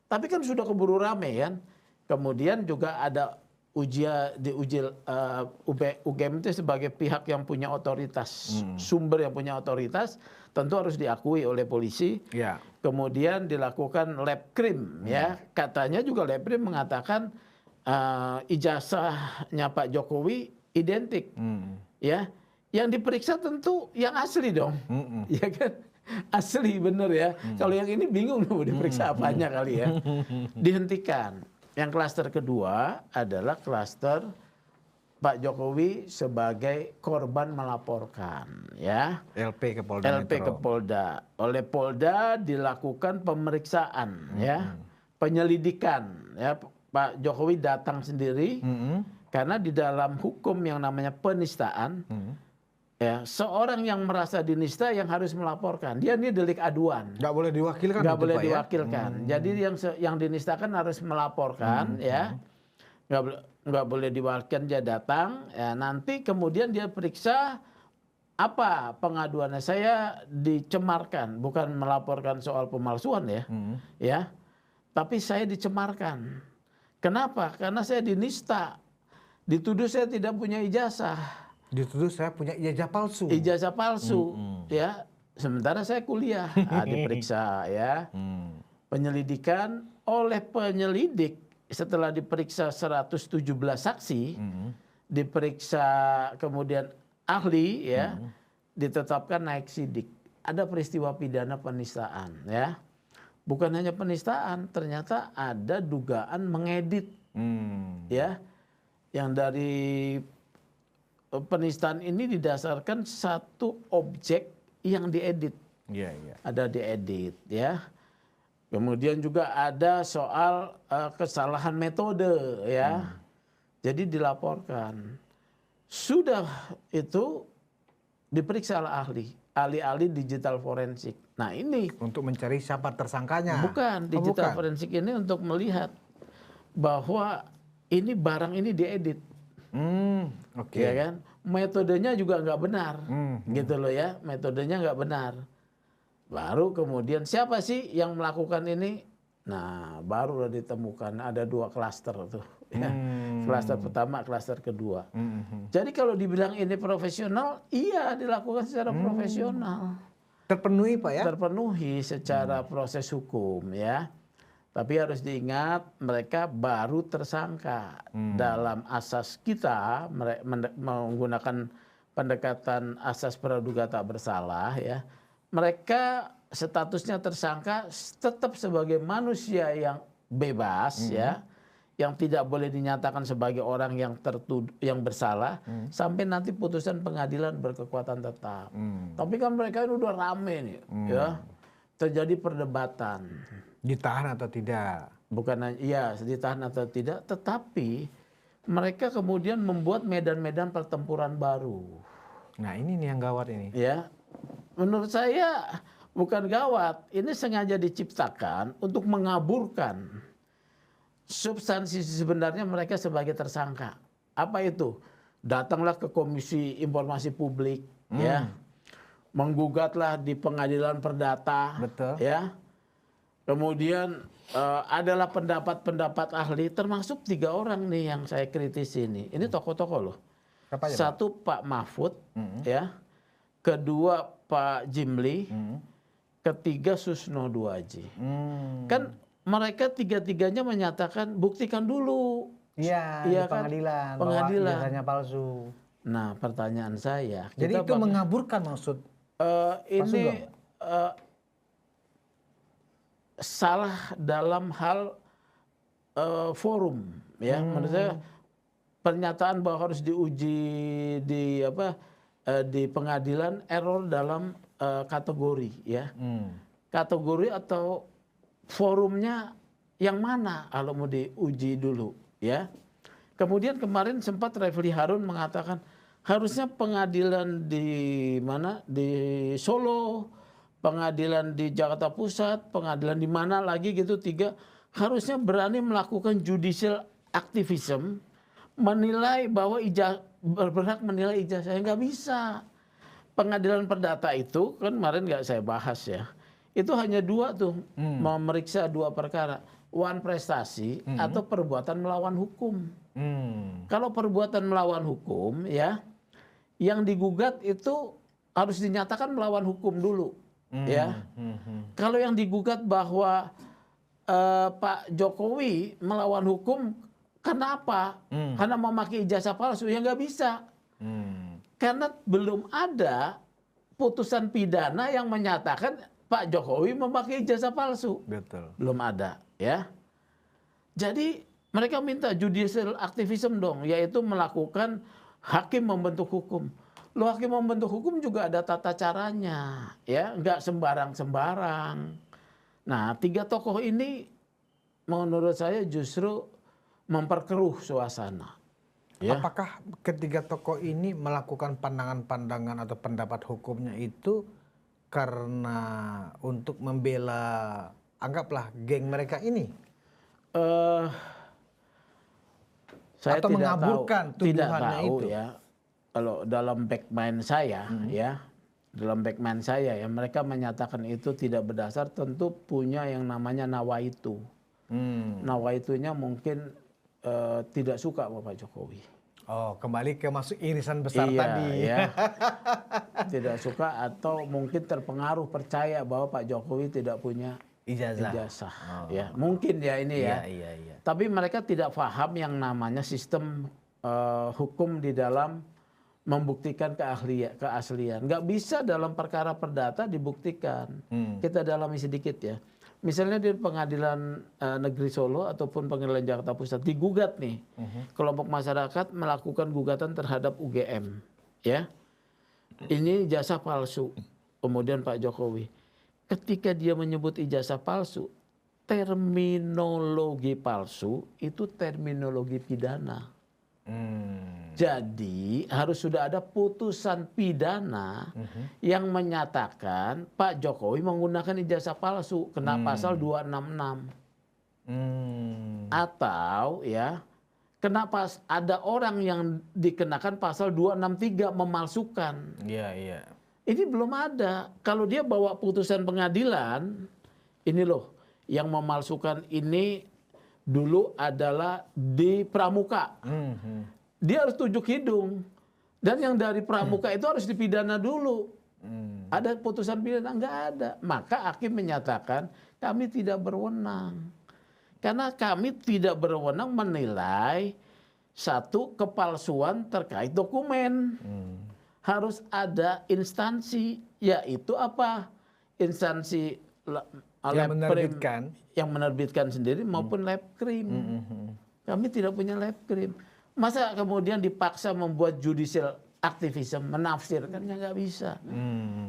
Tapi kan sudah keburu rame kan. Kemudian juga ada UGM itu sebagai pihak yang punya otoritas, sumber yang punya otoritas, tentu harus diakui oleh polisi. Kemudian dilakukan lab krim, ya. Katanya juga lab krim mengatakan ijazahnya Pak Jokowi identik, ya. Yang diperiksa tentu yang asli dong, ya kan, asli bener ya. Kalau yang ini bingung mau diperiksa apanya kali ya. Dihentikan. Yang klaster kedua adalah klaster Pak Jokowi sebagai korban melaporkan, ya. LP ke Polda. LP ke Polda. Oleh Polda dilakukan pemeriksaan, ya, penyelidikan, ya. Pak Jokowi datang sendiri karena di dalam hukum yang namanya penistaan, ya, seorang yang merasa dinista yang harus melaporkan. Dia ini delik aduan. Nggak boleh diwakilkan. Nggak boleh diwakilkan. Jadi yang dinistakan harus melaporkan, ya. Nggak boleh diwakilkan, dia datang. Ya, nanti kemudian dia periksa apa pengaduannya. Saya dicemarkan, bukan melaporkan soal pemalsuan ya, ya. Tapi saya dicemarkan. Kenapa? Karena saya dinista. Dituduh saya tidak punya ijazah. Dituduh saya punya ijazah palsu. Ijazah palsu, ya. Sementara saya kuliah, diperiksa, ya. Penyelidikan oleh penyelidik setelah diperiksa 117 saksi, diperiksa kemudian ahli, ya, ditetapkan naik sidik. Ada peristiwa pidana penistaan, ya. Bukan hanya penistaan, ternyata ada dugaan mengedit, ya, yang dari penistaan ini didasarkan satu objek yang diedit. Iya, iya. Ada diedit ya. Kemudian juga ada soal kesalahan metode ya. Jadi dilaporkan. Sudah itu diperiksa oleh ahli digital forensik. Nah ini Untuk mencari siapa tersangkanya. bukan Oh, digital bukan. forensik ini untuk melihat bahwa ini barang ini diedit. Oke. Ya kan? Metodenya juga nggak benar, Hmm, gitu loh ya. Metodenya nggak benar. Baru kemudian siapa sih yang melakukan ini? Nah, baru udah ditemukan ada 2 klaster tuh. Ya. Klaster pertama, klaster kedua. Jadi kalau dibilang ini profesional, iya dilakukan secara profesional, Terpenuhi Pak ya? terpenuhi secara proses hukum ya. Tapi harus diingat mereka baru tersangka. Dalam asas kita menggunakan pendekatan asas praduga tak bersalah ya. Mereka statusnya tersangka tetap sebagai manusia yang bebas ya, yang tidak boleh dinyatakan sebagai orang yang yang bersalah sampai nanti putusan pengadilan berkekuatan tetap. Tapi kan mereka ini udah rame nih ya. Terjadi perdebatan. Ditahan atau tidak? Bukan hanya iya ditahan atau tidak, tetapi mereka kemudian membuat medan-medan pertempuran baru. Nah ini nih yang gawat ini. Ya, menurut saya bukan gawat, ini sengaja diciptakan untuk mengaburkan substansi sebenarnya mereka sebagai tersangka. Apa itu? Datanglah ke Komisi Informasi Publik, ya, menggugatlah di Pengadilan Perdata, Betul. ya. Kemudian adalah pendapat-pendapat ahli, termasuk 3 orang nih yang saya kritisi ini. Ini tokoh-tokoh loh. Siapa aja, Pak? Satu Pak Mahfud, ya. Kedua Pak Jimli, ketiga Susno Duaji. Kan mereka 3-tiganya menyatakan buktikan dulu. Iya, Iya di kan? pengadilan. Pengadilan. Bahwa ijazahnya palsu. Nah, pertanyaan saya, Jadi kita itu mengaburkan maksud. ini salah dalam hal forum, ya. Menurut saya pernyataan bahwa harus diuji di di pengadilan error dalam kategori, ya. Kategori atau forumnya yang mana kalau mau diuji dulu, ya. Kemudian kemarin sempat Refli Harun mengatakan harusnya pengadilan di mana, di Solo, pengadilan di Jakarta Pusat, pengadilan di mana lagi gitu 3, harusnya berani melakukan judicial activism, menilai bahwa berhak menilai ijazah. Nggak bisa. Pengadilan Perdata itu kan kemarin nggak saya bahas ya. Itu hanya 2 tuh, memeriksa 2 perkara, wan prestasi atau perbuatan melawan hukum. Kalau perbuatan melawan hukum, ya, yang digugat itu harus dinyatakan melawan hukum dulu, ya. Kalau yang digugat bahwa Pak Jokowi melawan hukum, kenapa? Karena memakai ijazah palsu, ya nggak bisa. Karena belum ada putusan pidana yang menyatakan Pak Jokowi memakai ijazah palsu. Betul. Belum ada, ya. Jadi mereka minta judicial activism dong, yaitu melakukan hakim membentuk hukum. Loh, hakim membentuk hukum juga ada tata caranya, ya, nggak sembarang-sembarang. Nah, 3 tokoh ini menurut saya justru memperkeruh suasana. Ya. Apakah ketiga tokoh ini melakukan pandangan-pandangan atau pendapat hukumnya itu karena untuk membela, anggaplah, geng mereka ini? Saya Atau tidak mengaburkan tahu, tidak tuduhannya tahu itu? ya. Kalau dalam backmind saya, ya, dalam backmind saya ya, mereka menyatakan itu tidak berdasar, tentu punya yang namanya nawaitu. Nawaitunya mungkin tidak suka sama Pak Jokowi. Oh, kembali ke masuk irisan besar Iya, tadi. ya. Tidak suka atau mungkin terpengaruh percaya bahwa Pak Jokowi tidak punya ijazah. Ya, mungkin ya ini ya. Iya. Tapi mereka tidak paham yang namanya sistem hukum di dalam membuktikan keaslian. Nggak bisa dalam perkara perdata dibuktikan. Kita dalami sedikit ya. Misalnya di Pengadilan Negeri Solo ataupun Pengadilan Jakarta Pusat digugat nih, kelompok masyarakat melakukan gugatan terhadap UGM, ya. Ini ijazah palsu. Kemudian Pak Jokowi, ketika dia menyebut ijazah palsu, terminologi palsu itu terminologi pidana. Jadi harus sudah ada putusan pidana yang menyatakan Pak Jokowi menggunakan ijazah palsu, kena pasal 266. Atau ya, kenapa ada orang yang dikenakan pasal 263 memalsukan. Iya, iya. Ini belum ada. Kalau dia bawa putusan pengadilan, ini loh, yang memalsukan ini dulu adalah di Pramuka. Dia harus tunjuk hidung. Dan yang dari Pramuka itu harus dipidana dulu. Ada putusan pidana? Enggak ada. Maka hakim menyatakan kami tidak berwenang. Karena kami tidak berwenang menilai satu kepalsuan terkait dokumen. Harus ada instansi, yaitu apa? Instansi Yang menerbitkan. Yang menerbitkan sendiri maupun lab krim. Kami tidak punya lab krim. Masa kemudian dipaksa membuat judicial activism, menafsirkannya nggak bisa.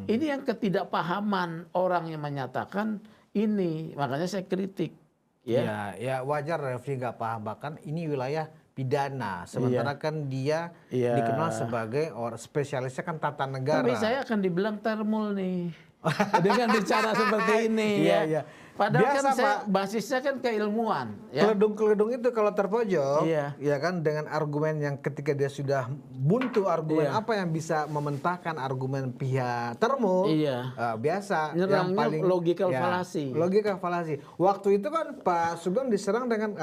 Ini yang ketidakpahaman orang yang menyatakan ini. Makanya saya kritik. Ya wajar Refli nggak paham, bahkan ini wilayah pidana. Sementara kan dia dikenal sebagai orang spesialisnya kan tata negara. Tapi saya akan dibilang termul nih. Dengan bicara seperti ini ya. Padahal biasa, kan saya basisnya kan keilmuan. Ya. Keledung-keledung itu kalau terpojok, ya kan dengan argumen yang ketika dia sudah buntu argumen apa yang bisa mementahkan argumen pihak termul, biasa. Nyerangnya yang paling logical fallacy. Logical fallacy. Waktu itu kan Pak Sugeng diserang dengan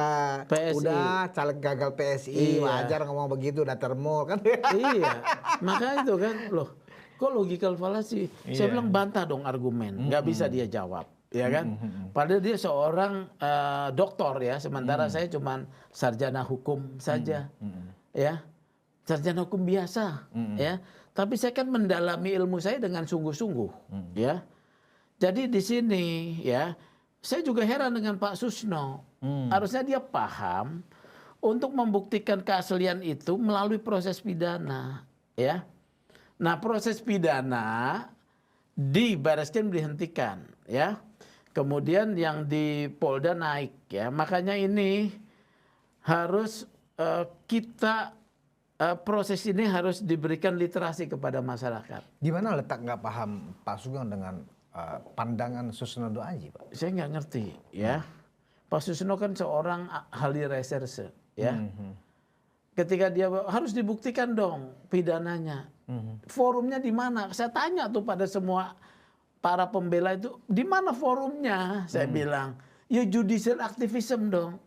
udah caleg gagal PSI, wajar ngomong begitu, udah termul kan. Iya, makanya itu kan loh. Kok logical fallacy? Saya bilang bantah dong argumen, nggak bisa dia jawab. Ya kan, padahal dia seorang doktor ya, sementara saya cuman sarjana hukum saja, ya, sarjana hukum biasa, ya. Tapi saya kan mendalami ilmu saya dengan sungguh-sungguh, ya. Jadi di sini ya, saya juga heran dengan Pak Susno. Harusnya dia paham untuk membuktikan keaslian itu melalui proses pidana, ya. Nah proses pidana di Barreskrim dihentikan, ya. Kemudian yang di Polda naik, ya. Makanya ini harus kita proses ini harus diberikan literasi kepada masyarakat. Di mana letak nggak paham Pak Sugeng dengan pandangan Susno Aji, Pak? Saya nggak ngerti, ya. Pak Susno kan seorang ahli reserse, ya. Ketika dia harus dibuktikan dong pidananya. Forumnya di mana? Saya tanya tuh pada semua para pembela itu, di mana forumnya? Saya bilang, ya judicial activism dong.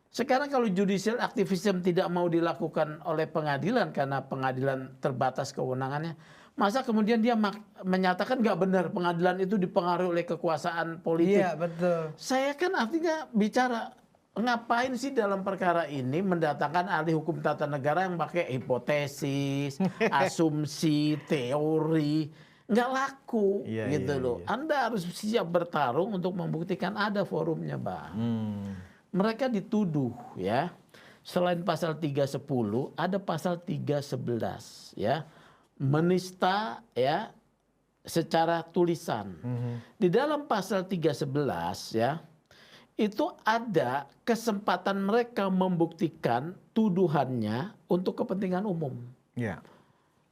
Sekarang kalau judicial activism tidak mau dilakukan oleh pengadilan karena pengadilan terbatas kewenangannya, masa kemudian dia menyatakan nggak benar pengadilan itu dipengaruhi oleh kekuasaan politik? Iya betul. Saya kan artinya bicara ngapain sih dalam perkara ini mendatangkan ahli hukum tata negara yang pakai hipotesis, asumsi, teori, nggak laku gitu loh. Anda harus siap bertarung untuk membuktikan ada forumnya, Bang. Mereka dituduh ya, selain pasal 310 ada pasal 311 ya, menista ya secara tulisan. Di dalam pasal 311 ya, itu ada kesempatan mereka membuktikan tuduhannya untuk kepentingan umum. Ya.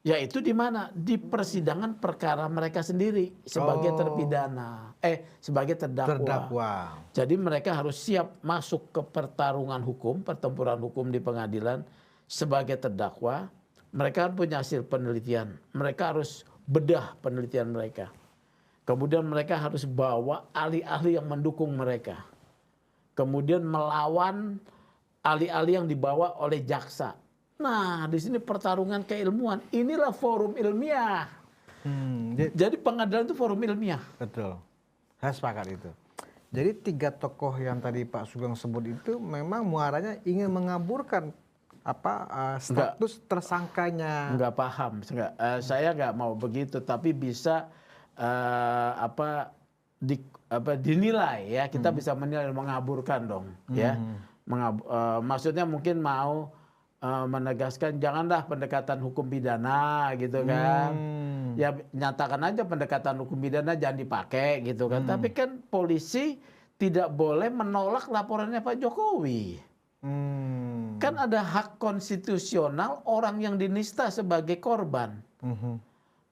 Yaitu di mana? Di persidangan perkara mereka sendiri sebagai terpidana, sebagai terdakwa. Jadi mereka harus siap masuk ke pertarungan hukum, pertempuran hukum di pengadilan sebagai terdakwa. Mereka punya hasil penelitian, mereka harus bedah penelitian mereka. Kemudian mereka harus bawa ahli-ahli yang mendukung mereka. Kemudian melawan ahli-ahli yang dibawa oleh jaksa. Nah, di sini pertarungan keilmuan. Inilah forum ilmiah. Jadi pengadilan itu forum ilmiah. Betul. Saya sepakat itu. Jadi 3 tokoh yang tadi Pak Sugeng sebut itu memang muaranya ingin mengaburkan status tersangkanya. Enggak paham. Saya nggak mau begitu. Tapi bisa dinilai ya, kita bisa menilai mengaburkan dong ya. Maksudnya mungkin mau menegaskan janganlah pendekatan hukum pidana gitu kan. Ya nyatakan aja pendekatan hukum pidana jangan dipakai gitu kan. Tapi kan polisi tidak boleh menolak laporannya Pak Jokowi. Kan ada hak konstitusional orang yang dinista sebagai korban.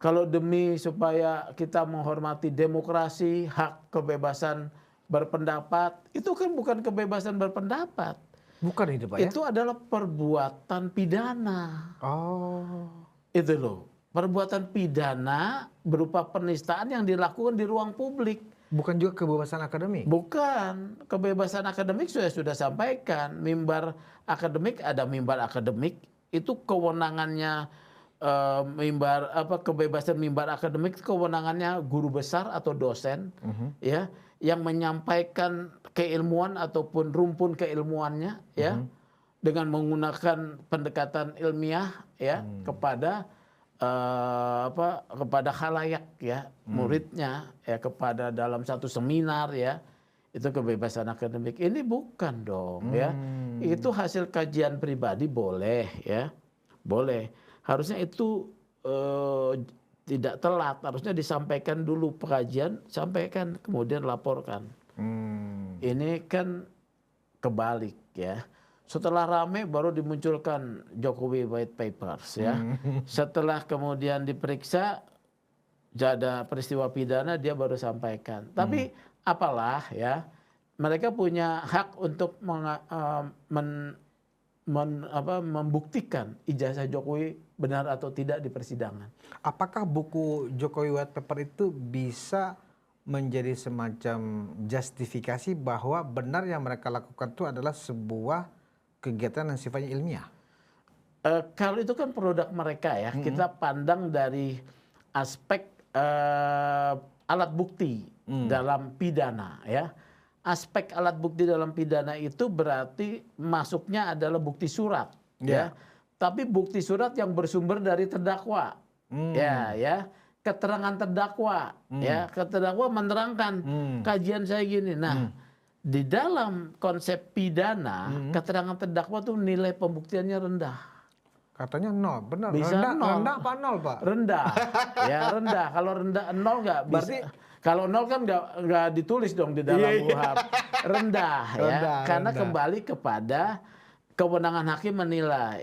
Kalau demi supaya kita menghormati demokrasi, hak kebebasan berpendapat, itu kan bukan kebebasan berpendapat. Bukan itu Pak ya? Itu adalah perbuatan pidana. Oh. Itu loh. Perbuatan pidana berupa penistaan yang dilakukan di ruang publik. Bukan juga kebebasan akademik? Bukan. Kebebasan akademik sudah sampaikan. Mimbar akademik, ada mimbar akademik. Itu kewenangannya kebebasan mimbar akademik, kewenangannya guru besar atau dosen. Ya, yang menyampaikan keilmuan ataupun rumpun keilmuannya ya dengan menggunakan pendekatan ilmiah ya kepada kepada khalayak ya, muridnya ya, kepada dalam satu seminar ya, itu kebebasan akademik. Ini bukan dong ya, itu hasil kajian pribadi boleh ya, boleh. Harusnya itu tidak telat, harusnya disampaikan dulu pengajian, sampaikan kemudian laporkan. Ini kan kebalik ya. Setelah rame baru dimunculkan Jokowi White Papers ya. Setelah kemudian diperiksa, ada peristiwa pidana dia baru sampaikan. Tapi apalah ya, mereka punya hak untuk membuktikan ijazah Jokowi benar atau tidak di persidangan. Apakah buku Jokowi White Paper itu bisa menjadi semacam justifikasi bahwa benar yang mereka lakukan itu adalah sebuah kegiatan yang sifatnya ilmiah? Kalau itu kan produk mereka ya, kita pandang dari aspek alat bukti dalam pidana ya. Aspek alat bukti dalam pidana itu berarti masuknya adalah bukti surat ya. Tapi bukti surat yang bersumber dari terdakwa. Ya, keterangan terdakwa ya, terdakwa menerangkan kajian saya gini. Nah, di dalam konsep pidana keterangan terdakwa tuh nilai pembuktiannya rendah. Katanya nol, benar. Bisa rendah, nol. rendah apa nol Pak? Rendah, ya rendah. Kalau rendah nol nggak bisa. Berarti kalau nol kan nggak ditulis dong di dalam UHAP. Rendah ya, Rendah, karena rendah. kembali kepada kewenangan hakim menilai.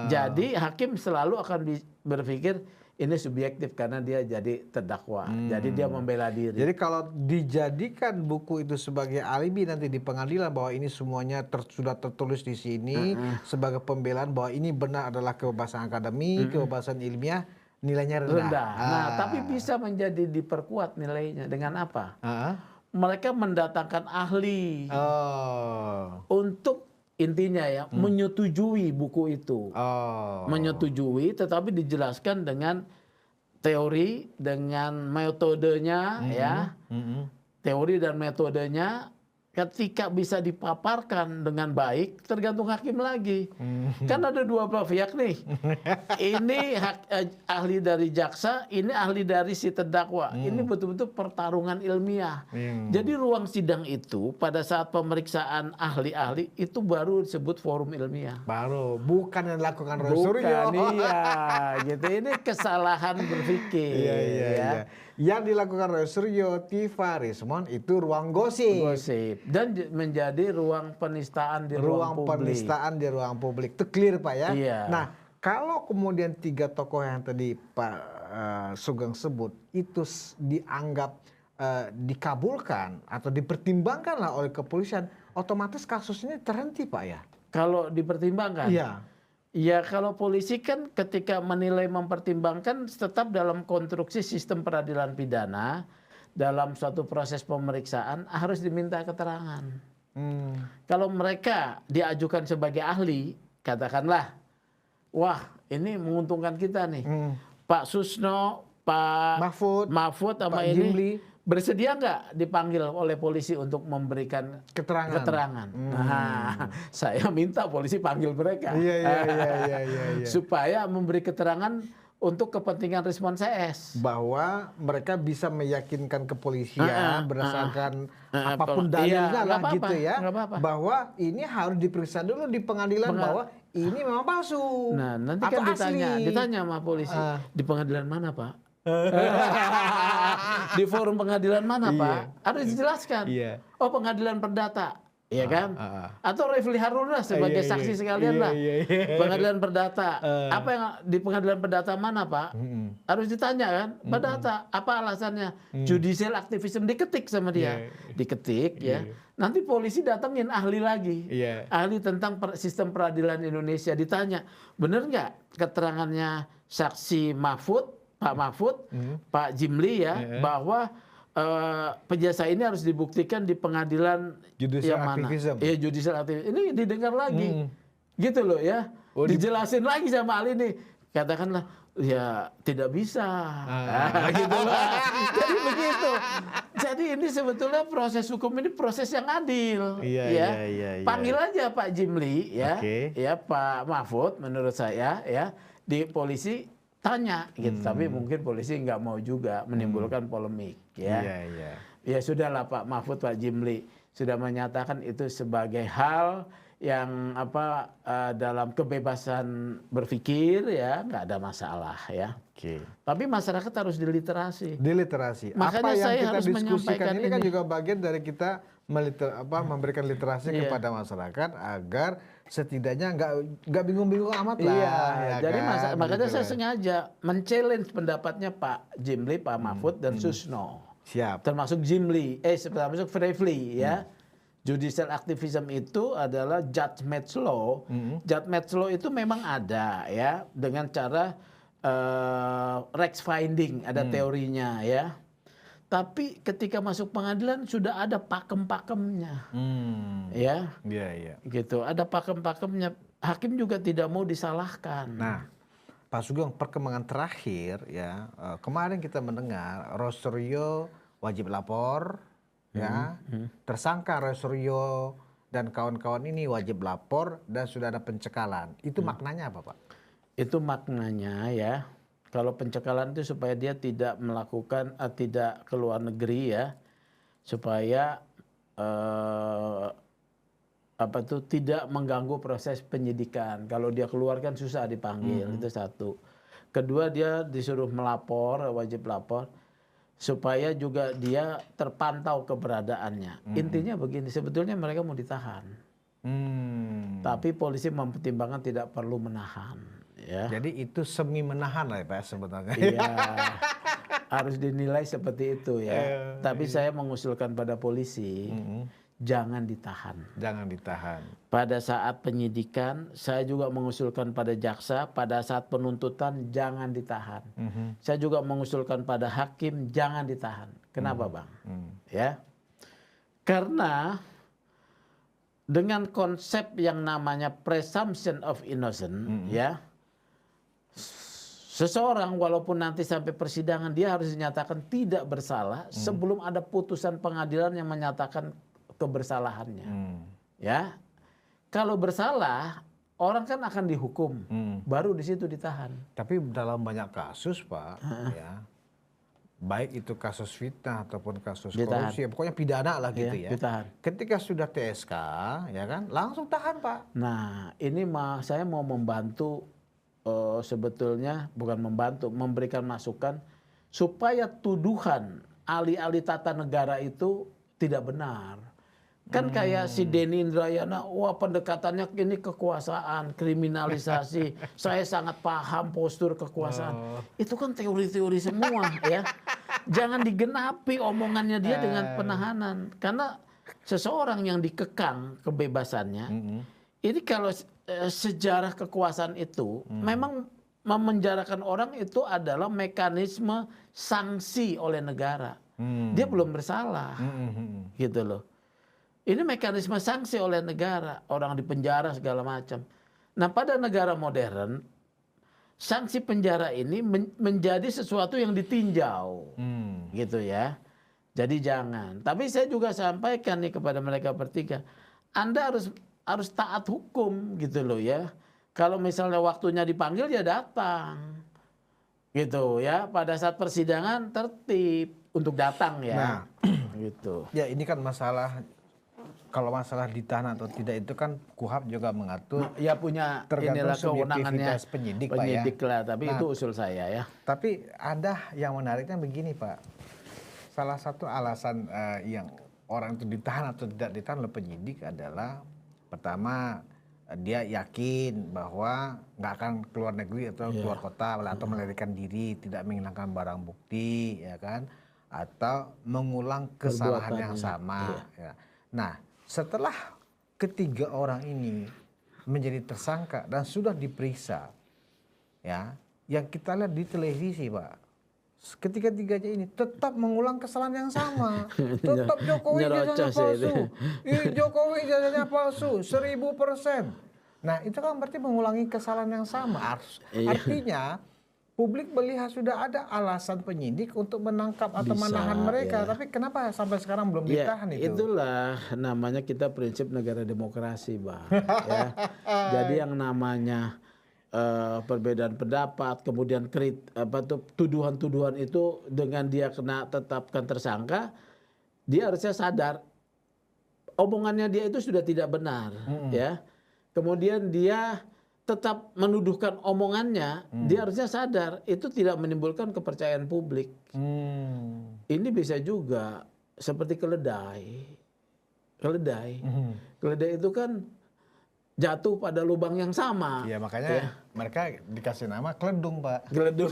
Jadi hakim selalu akan berpikir ini subjektif karena dia jadi terdakwa. Jadi dia membela diri. Jadi kalau dijadikan buku itu sebagai alibi nanti di pengadilan bahwa ini semuanya sudah tertulis di sini sebagai pembelaan bahwa ini benar adalah kebebasan akademik, kebebasan ilmiah, nilainya rendah. Nah, tapi bisa menjadi diperkuat nilainya dengan apa? Mereka mendatangkan ahli untuk intinya ya menyetujui buku itu. Menyetujui tetapi dijelaskan dengan teori, dengan metodenya ya. Teori dan metodenya ketika bisa dipaparkan dengan baik tergantung hakim lagi. Kan ada dua pihak nih. Ini ahli dari jaksa, ini ahli dari si terdakwa. Ini betul-betul pertarungan ilmiah. Jadi ruang sidang itu pada saat pemeriksaan ahli-ahli itu baru disebut forum ilmiah. Baru, bukan yang dilakukan Roy Suryo. Bukan, iya. Gitu. Ini kesalahan berpikir. Iya. Yang dilakukan Roy Suryo, Tifa, Rismon itu ruang gosip. Dan menjadi ruang penistaan di ruang publik. Penistaan di ruang publik. Itu clear Pak ya? Iya. Nah, kalau kemudian tiga tokoh yang tadi Pak Sugeng sebut itu dianggap dikabulkan atau dipertimbangkan lah oleh kepolisian, otomatis kasus ini terhenti Pak ya? Kalau dipertimbangkan? Iya. Ya kalau polisi kan ketika menilai mempertimbangkan tetap dalam konstruksi sistem peradilan pidana, dalam suatu proses pemeriksaan harus diminta keterangan. Kalau mereka diajukan sebagai ahli, katakanlah, wah ini menguntungkan kita nih. Pak Susno, Pak Mahfud sama ini Jimli bersedia nggak dipanggil oleh polisi untuk memberikan keterangan? Nah, saya minta polisi panggil mereka. Iya. Supaya memberi keterangan, untuk kepentingan respon CS. Bahwa mereka bisa meyakinkan kepolisian berdasarkan apapun Iya, dalilnya nggak lah apa-apa, gitu ya, nggak apa-apa. bahwa ini harus diperiksa dulu di pengadilan bahwa ini memang palsu Nah, nanti atau kan asli. ditanya sama polisi, di pengadilan mana Pak? Di forum pengadilan mana Pak? Harus dijelaskan. Iya. Oh, pengadilan perdata. Iya kan? Atau Refli Harun lah sebagai saksi sekalian lah. Pengadilan perdata. Apa yang di pengadilan perdata mana Pak? Harus ditanya kan? Perdata. Apa alasannya? Judicial activism, diketik sama dia. Diketik ya. Nanti polisi datengin ahli lagi. Ahli tentang sistem peradilan Indonesia, ditanya, bener nggak keterangannya saksi Mahfud, Pak Mahfud, Pak Jimli ya, bahwa penjasa ini harus dibuktikan di pengadilan Judicial yang mana? activism. Iya, judicial activism. Ini didengar lagi, gitu loh ya. Dijelasin lagi sama ahli nih. Katakanlah, ya tidak bisa, gitu lah. Jadi begitu. Jadi ini sebetulnya proses hukum ini proses yang adil. Iya. Panggil aja Pak Jimli, ya, Oke. ya Pak Mahfud, menurut saya, ya, di polisi. Tanya gitu, tapi mungkin polisi nggak mau juga menimbulkan polemik ya. Ya sudahlah Pak Mahfud, Pak Jimli sudah menyatakan itu sebagai hal yang dalam kebebasan berpikir ya, nggak ada masalah ya. Tapi masyarakat harus diliterasi. Apa Makanya yang saya kita harus diskusikan menyampaikan ini kan juga bagian dari kita memberikan literasi Iya. kepada masyarakat agar setidaknya nggak bingung-bingung amat lah. Iya, ya jadi kan? makanya Gitu saya lah. sengaja men-challenge pendapatnya Pak Jimli, Pak Mahfud dan Susno. Siap. Termasuk Jimli, termasuk Refli ya. Judicial activism itu adalah judgment law. Judgment law itu memang ada ya dengan cara Rex finding, ada teorinya ya. Tapi ketika masuk pengadilan sudah ada pakem-pakemnya. Ya. Iya. Gitu, ada pakem-pakemnya. Hakim juga tidak mau disalahkan. Nah, Pak Sugeng, perkembangan terakhir ya, kemarin kita mendengar Rosario wajib lapor, ya, tersangka Rosario dan kawan-kawan ini wajib lapor dan sudah ada pencekalan. Itu maknanya apa, Pak? Itu maknanya ya, kalau pencekalan itu supaya dia tidak melakukan, tidak ke luar negeri ya, supaya tidak mengganggu proses penyidikan. Kalau dia keluar kan susah dipanggil, itu satu. Kedua, dia disuruh melapor, wajib lapor, supaya juga dia terpantau keberadaannya. Intinya begini, sebetulnya mereka mau ditahan, tapi polisi mempertimbangkan tidak perlu menahan. Ya. Jadi itu semi menahan lah ya Pak sebenarnya. Iya, harus dinilai seperti itu ya. Tapi saya mengusulkan pada polisi, jangan ditahan. Jangan ditahan. Pada saat penyidikan, saya juga mengusulkan pada jaksa, pada saat penuntutan jangan ditahan. Saya juga mengusulkan pada hakim jangan ditahan. Kenapa Bang? Ya, karena dengan konsep yang namanya presumption of innocence, ya. Seseorang walaupun nanti sampai persidangan dia harus dinyatakan tidak bersalah sebelum ada putusan pengadilan yang menyatakan kebersalahannya. Ya, kalau bersalah orang kan akan dihukum, baru di situ ditahan. Tapi dalam banyak kasus Pak, ya, baik itu kasus fitnah ataupun kasus Ditahan. korupsi, ya, pokoknya pidana lah gitu ya. Ditahan. Ketika sudah TSK, ya kan, langsung tahan Pak. Nah, ini saya mau membantu. Sebetulnya bukan membantu, memberikan masukan supaya tuduhan alih-alih tata negara itu tidak benar. Kan kayak si Denny Indrayana, wah pendekatannya ini kekuasaan, kriminalisasi. Saya sangat paham postur kekuasaan. Itu kan teori-teori semua ya. Jangan digenapi omongannya dia dengan penahanan. Karena seseorang yang dikekang kebebasannya, ini kalau sejarah kekuasaan itu memang memenjarakan orang itu adalah mekanisme sanksi oleh negara. Dia belum bersalah, gitu loh. Ini mekanisme sanksi oleh negara, orang dipenjara segala macam. Nah, pada negara modern, sanksi penjara ini menjadi sesuatu yang ditinjau, gitu ya. Jadi jangan. Tapi saya juga sampaikan nih kepada mereka bertiga, Anda harus taat hukum gitu loh ya. Kalau misalnya waktunya dipanggil ya datang. gitu ya. Pada saat persidangan tertib untuk datang ya. Nah, gitu. ya ini kan masalah, kalau masalah ditahan atau tidak itu kan KUHP juga mengatur. Ya punya Tergantung inilah kewenangannya subjektivitas penyidik, Pak, ya. penyidik lah, tapi Nah, itu usul saya ya. Tapi ada yang menariknya begini, Pak. Salah satu alasan yang orang itu ditahan atau tidak ditahan oleh penyidik adalah pertama, dia yakin bahwa nggak akan keluar negeri atau keluar kota atau melarikan diri, tidak menghilangkan barang bukti, ya kan, atau mengulang kesalahan yang sama. Ya. Nah, setelah ketiga orang ini menjadi tersangka dan sudah diperiksa, ya, yang kita lihat di televisi, Pak, ketiga-tiganya ini tetap mengulang kesalahan yang sama. Tetap Jokowi ijazahnya palsu. Jokowi ijazahnya palsu, 1000%. Nah, itu kan berarti mengulangi kesalahan yang sama. Artinya publik melihat sudah ada alasan penyidik untuk menangkap atau menahan mereka. Tapi kenapa sampai sekarang belum ditahan itu? Itulah namanya kita prinsip negara demokrasi, Bang. Ya. Jadi yang namanya perbedaan pendapat, kemudian tuduhan-tuduhan itu dengan dia kena tetapkan tersangka, dia harusnya sadar omongannya dia itu sudah tidak benar, ya. Kemudian dia tetap menuduhkan omongannya, dia harusnya sadar itu tidak menimbulkan kepercayaan publik. Ini bisa juga seperti keledai. Keledai itu kan jatuh pada lubang yang sama. Iya, makanya mereka dikasih nama keledung, Pak. Keledung.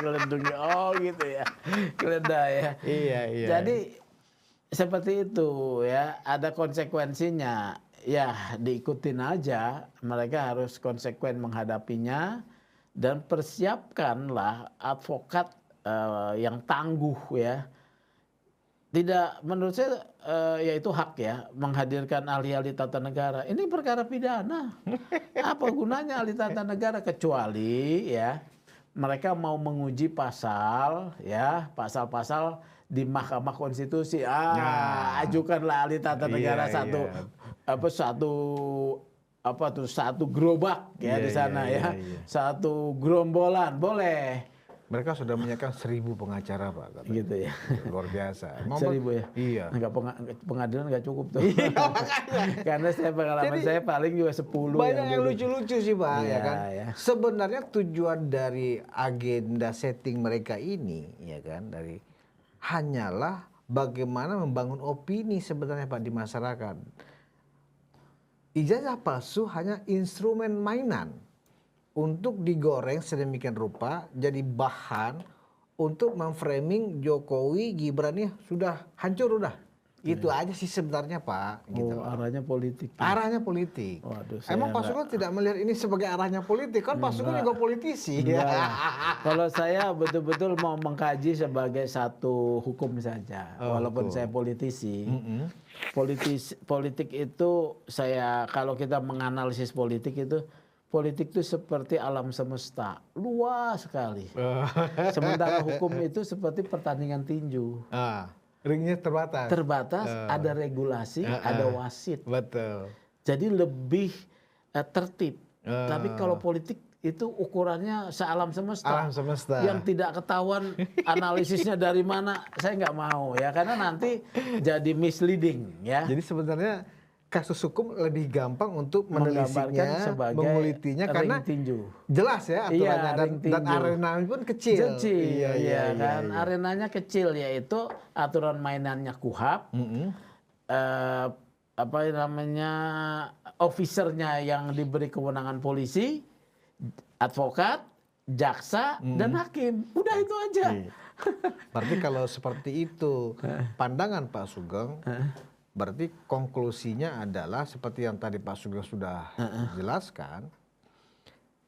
Keledung. Oh gitu ya. Keledai ya. Iya. Jadi seperti itu ya, ada konsekuensinya. Ya diikutin aja, mereka harus konsekuen menghadapinya dan persiapkanlah advokat yang tangguh ya. Tidak, menurut saya yaitu hak ya, menghadirkan ahli-ahli tata negara. Ini perkara pidana. Apa gunanya ahli tata negara kecuali ya mereka mau menguji pasal ya, pasal-pasal di Mahkamah Konstitusi. Ajukanlah ahli tata negara satu gerobak ya di sana ya. Satu gerombolan boleh. Mereka sudah menyiapkan 1000 pengacara, Pak. Katanya. Gitu ya. Luar biasa. 1000 ya? Iya. Pengadilan nggak cukup tuh. Karena pengalaman saya paling juga 10. Banyak yang lucu-lucu sih, Pak. Iya, ya kan? ya. Sebenarnya tujuan dari agenda setting mereka ini, ya kan, hanyalah bagaimana membangun opini sebenarnya, Pak, di masyarakat. Ijazah palsu hanya instrumen mainan untuk digoreng sedemikian rupa jadi bahan untuk memframing Jokowi, Gibran nih sudah hancur udah. Itu aja sih sebenarnya, Pak. Gitu. Arahnya politik. Arahnya politik. Waduh, Emang Pak Sugeng tidak melihat ini sebagai arahnya politik? Kan Pak Sugeng juga politisi. Kalau saya betul-betul mau mengkaji sebagai satu hukum saja. Walaupun saya politisi. Politik itu kalau kita menganalisis politik itu seperti alam semesta, luas sekali. Sementara hukum itu seperti pertandingan tinju. Ringnya terbatas. Ada regulasi, ada wasit. Betul. Jadi lebih tertib. Tapi kalau politik itu ukurannya sealam semesta. Alam semesta. Yang tidak ketahuan analisisnya dari mana, saya nggak mau ya, karena nanti jadi misleading ya. Jadi sebenarnya kasus hukum lebih gampang untuk menelitinya, mengulitinya karena tinju. Jelas ya aturannya dan arenanya pun kecil. Iya kan. Arenanya kecil, yaitu aturan mainannya KUHP. Officernya yang diberi kewenangan polisi, advokat, jaksa, dan hakim. Udah itu aja. Berarti kalau seperti itu pandangan Pak Sugeng, berarti konklusinya adalah seperti yang tadi Pak Sugeng sudah jelaskan.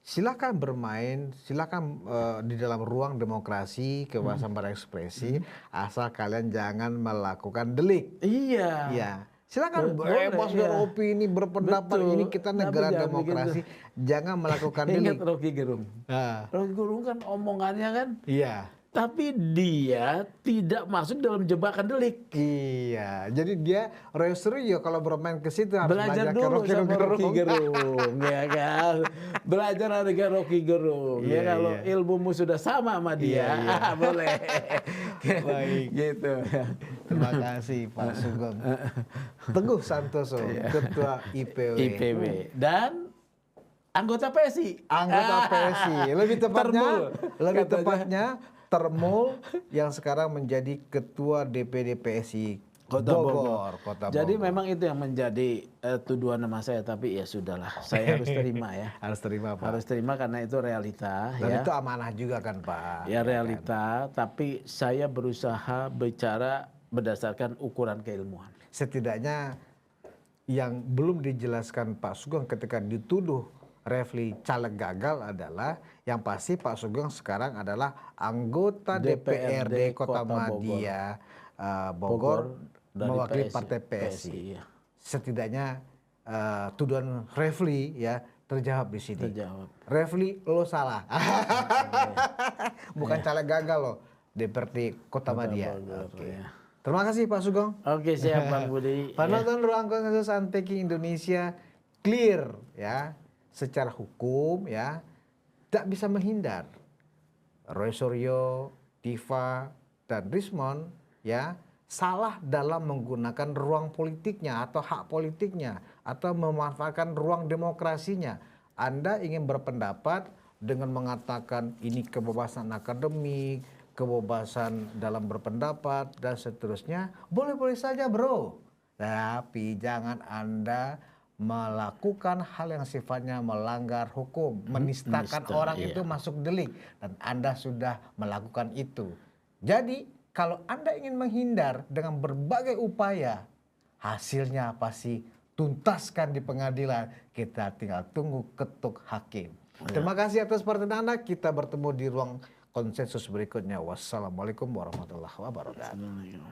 Silakan bermain, silakan di dalam ruang demokrasi, kebebasan berekspresi, asal kalian jangan melakukan delik. Iya. Silakan bebas beropini, berpendapat. Ini kita negara demokrasi, jangan melakukan delik. Ingat Rocky Gerung. Rocky Gerung kan omongannya kan. Iya. Tapi dia tidak masuk dalam jebakan delik. Iya, jadi dia Rosario kalau bermain ke situ harus Belajar ke dulu sama Rocky Gerung. Gerung, ya kan? Belajar dengan Rocky Gerung. Iya, Ya kalau iya. ilmumu sudah sama sama dia, Iya, iya. boleh. Baik. Gitu. Terima kasih Pak Sugeng. Teguh Santoso, Ketua IPW. IPW dan anggota PSI. Anggota PSI. Termul, lebih katanya. tepatnya Termul yang sekarang menjadi Ketua DPD PSI Kota Bogor. Kota Jadi Bogor. memang itu yang menjadi tuduhan nama saya, tapi ya sudahlah, saya harus terima ya. Harus terima Pak. Harus terima karena itu realita Dan ya. itu amanah juga kan Pak. Ya realita, tapi saya berusaha bicara berdasarkan ukuran keilmuan. Setidaknya yang belum dijelaskan Pak Sugeng ketika dituduh Refli caleg gagal adalah yang pasti Pak Sugeng sekarang adalah anggota DPRD Kota Madya Bogor dari mewakili PSI, partai PSI. ya. Setidaknya tuduhan Refli ya terjawab di sini. Terjawab. Refli lo salah. Bukan caleg gagal loh DPRD Kota Madya. Bogor, Oke. ya. Terima kasih Pak Sugeng. Oke, siap Bang Budi. Penonton Ruang Konsensus Anti Indonesia clear ya secara hukum ya tak bisa menghindar. Roy Suryo, Diva dan Rismond ya salah dalam menggunakan ruang politiknya atau hak politiknya atau memanfaatkan ruang demokrasinya. Anda ingin berpendapat dengan mengatakan ini kebebasan akademik, kebebasan dalam berpendapat dan seterusnya, boleh-boleh saja bro. Tapi jangan Anda melakukan hal yang sifatnya melanggar hukum, menistakan menista, orang iya. itu masuk delik dan Anda sudah melakukan itu. Jadi kalau Anda ingin menghindar dengan berbagai upaya, hasilnya pasti tuntaskan di pengadilan. Kita tinggal tunggu ketuk hakim. Terima kasih atas perhatian Anda. Kita bertemu di ruang konsensus berikutnya. Wassalamualaikum warahmatullahi wabarakatuh.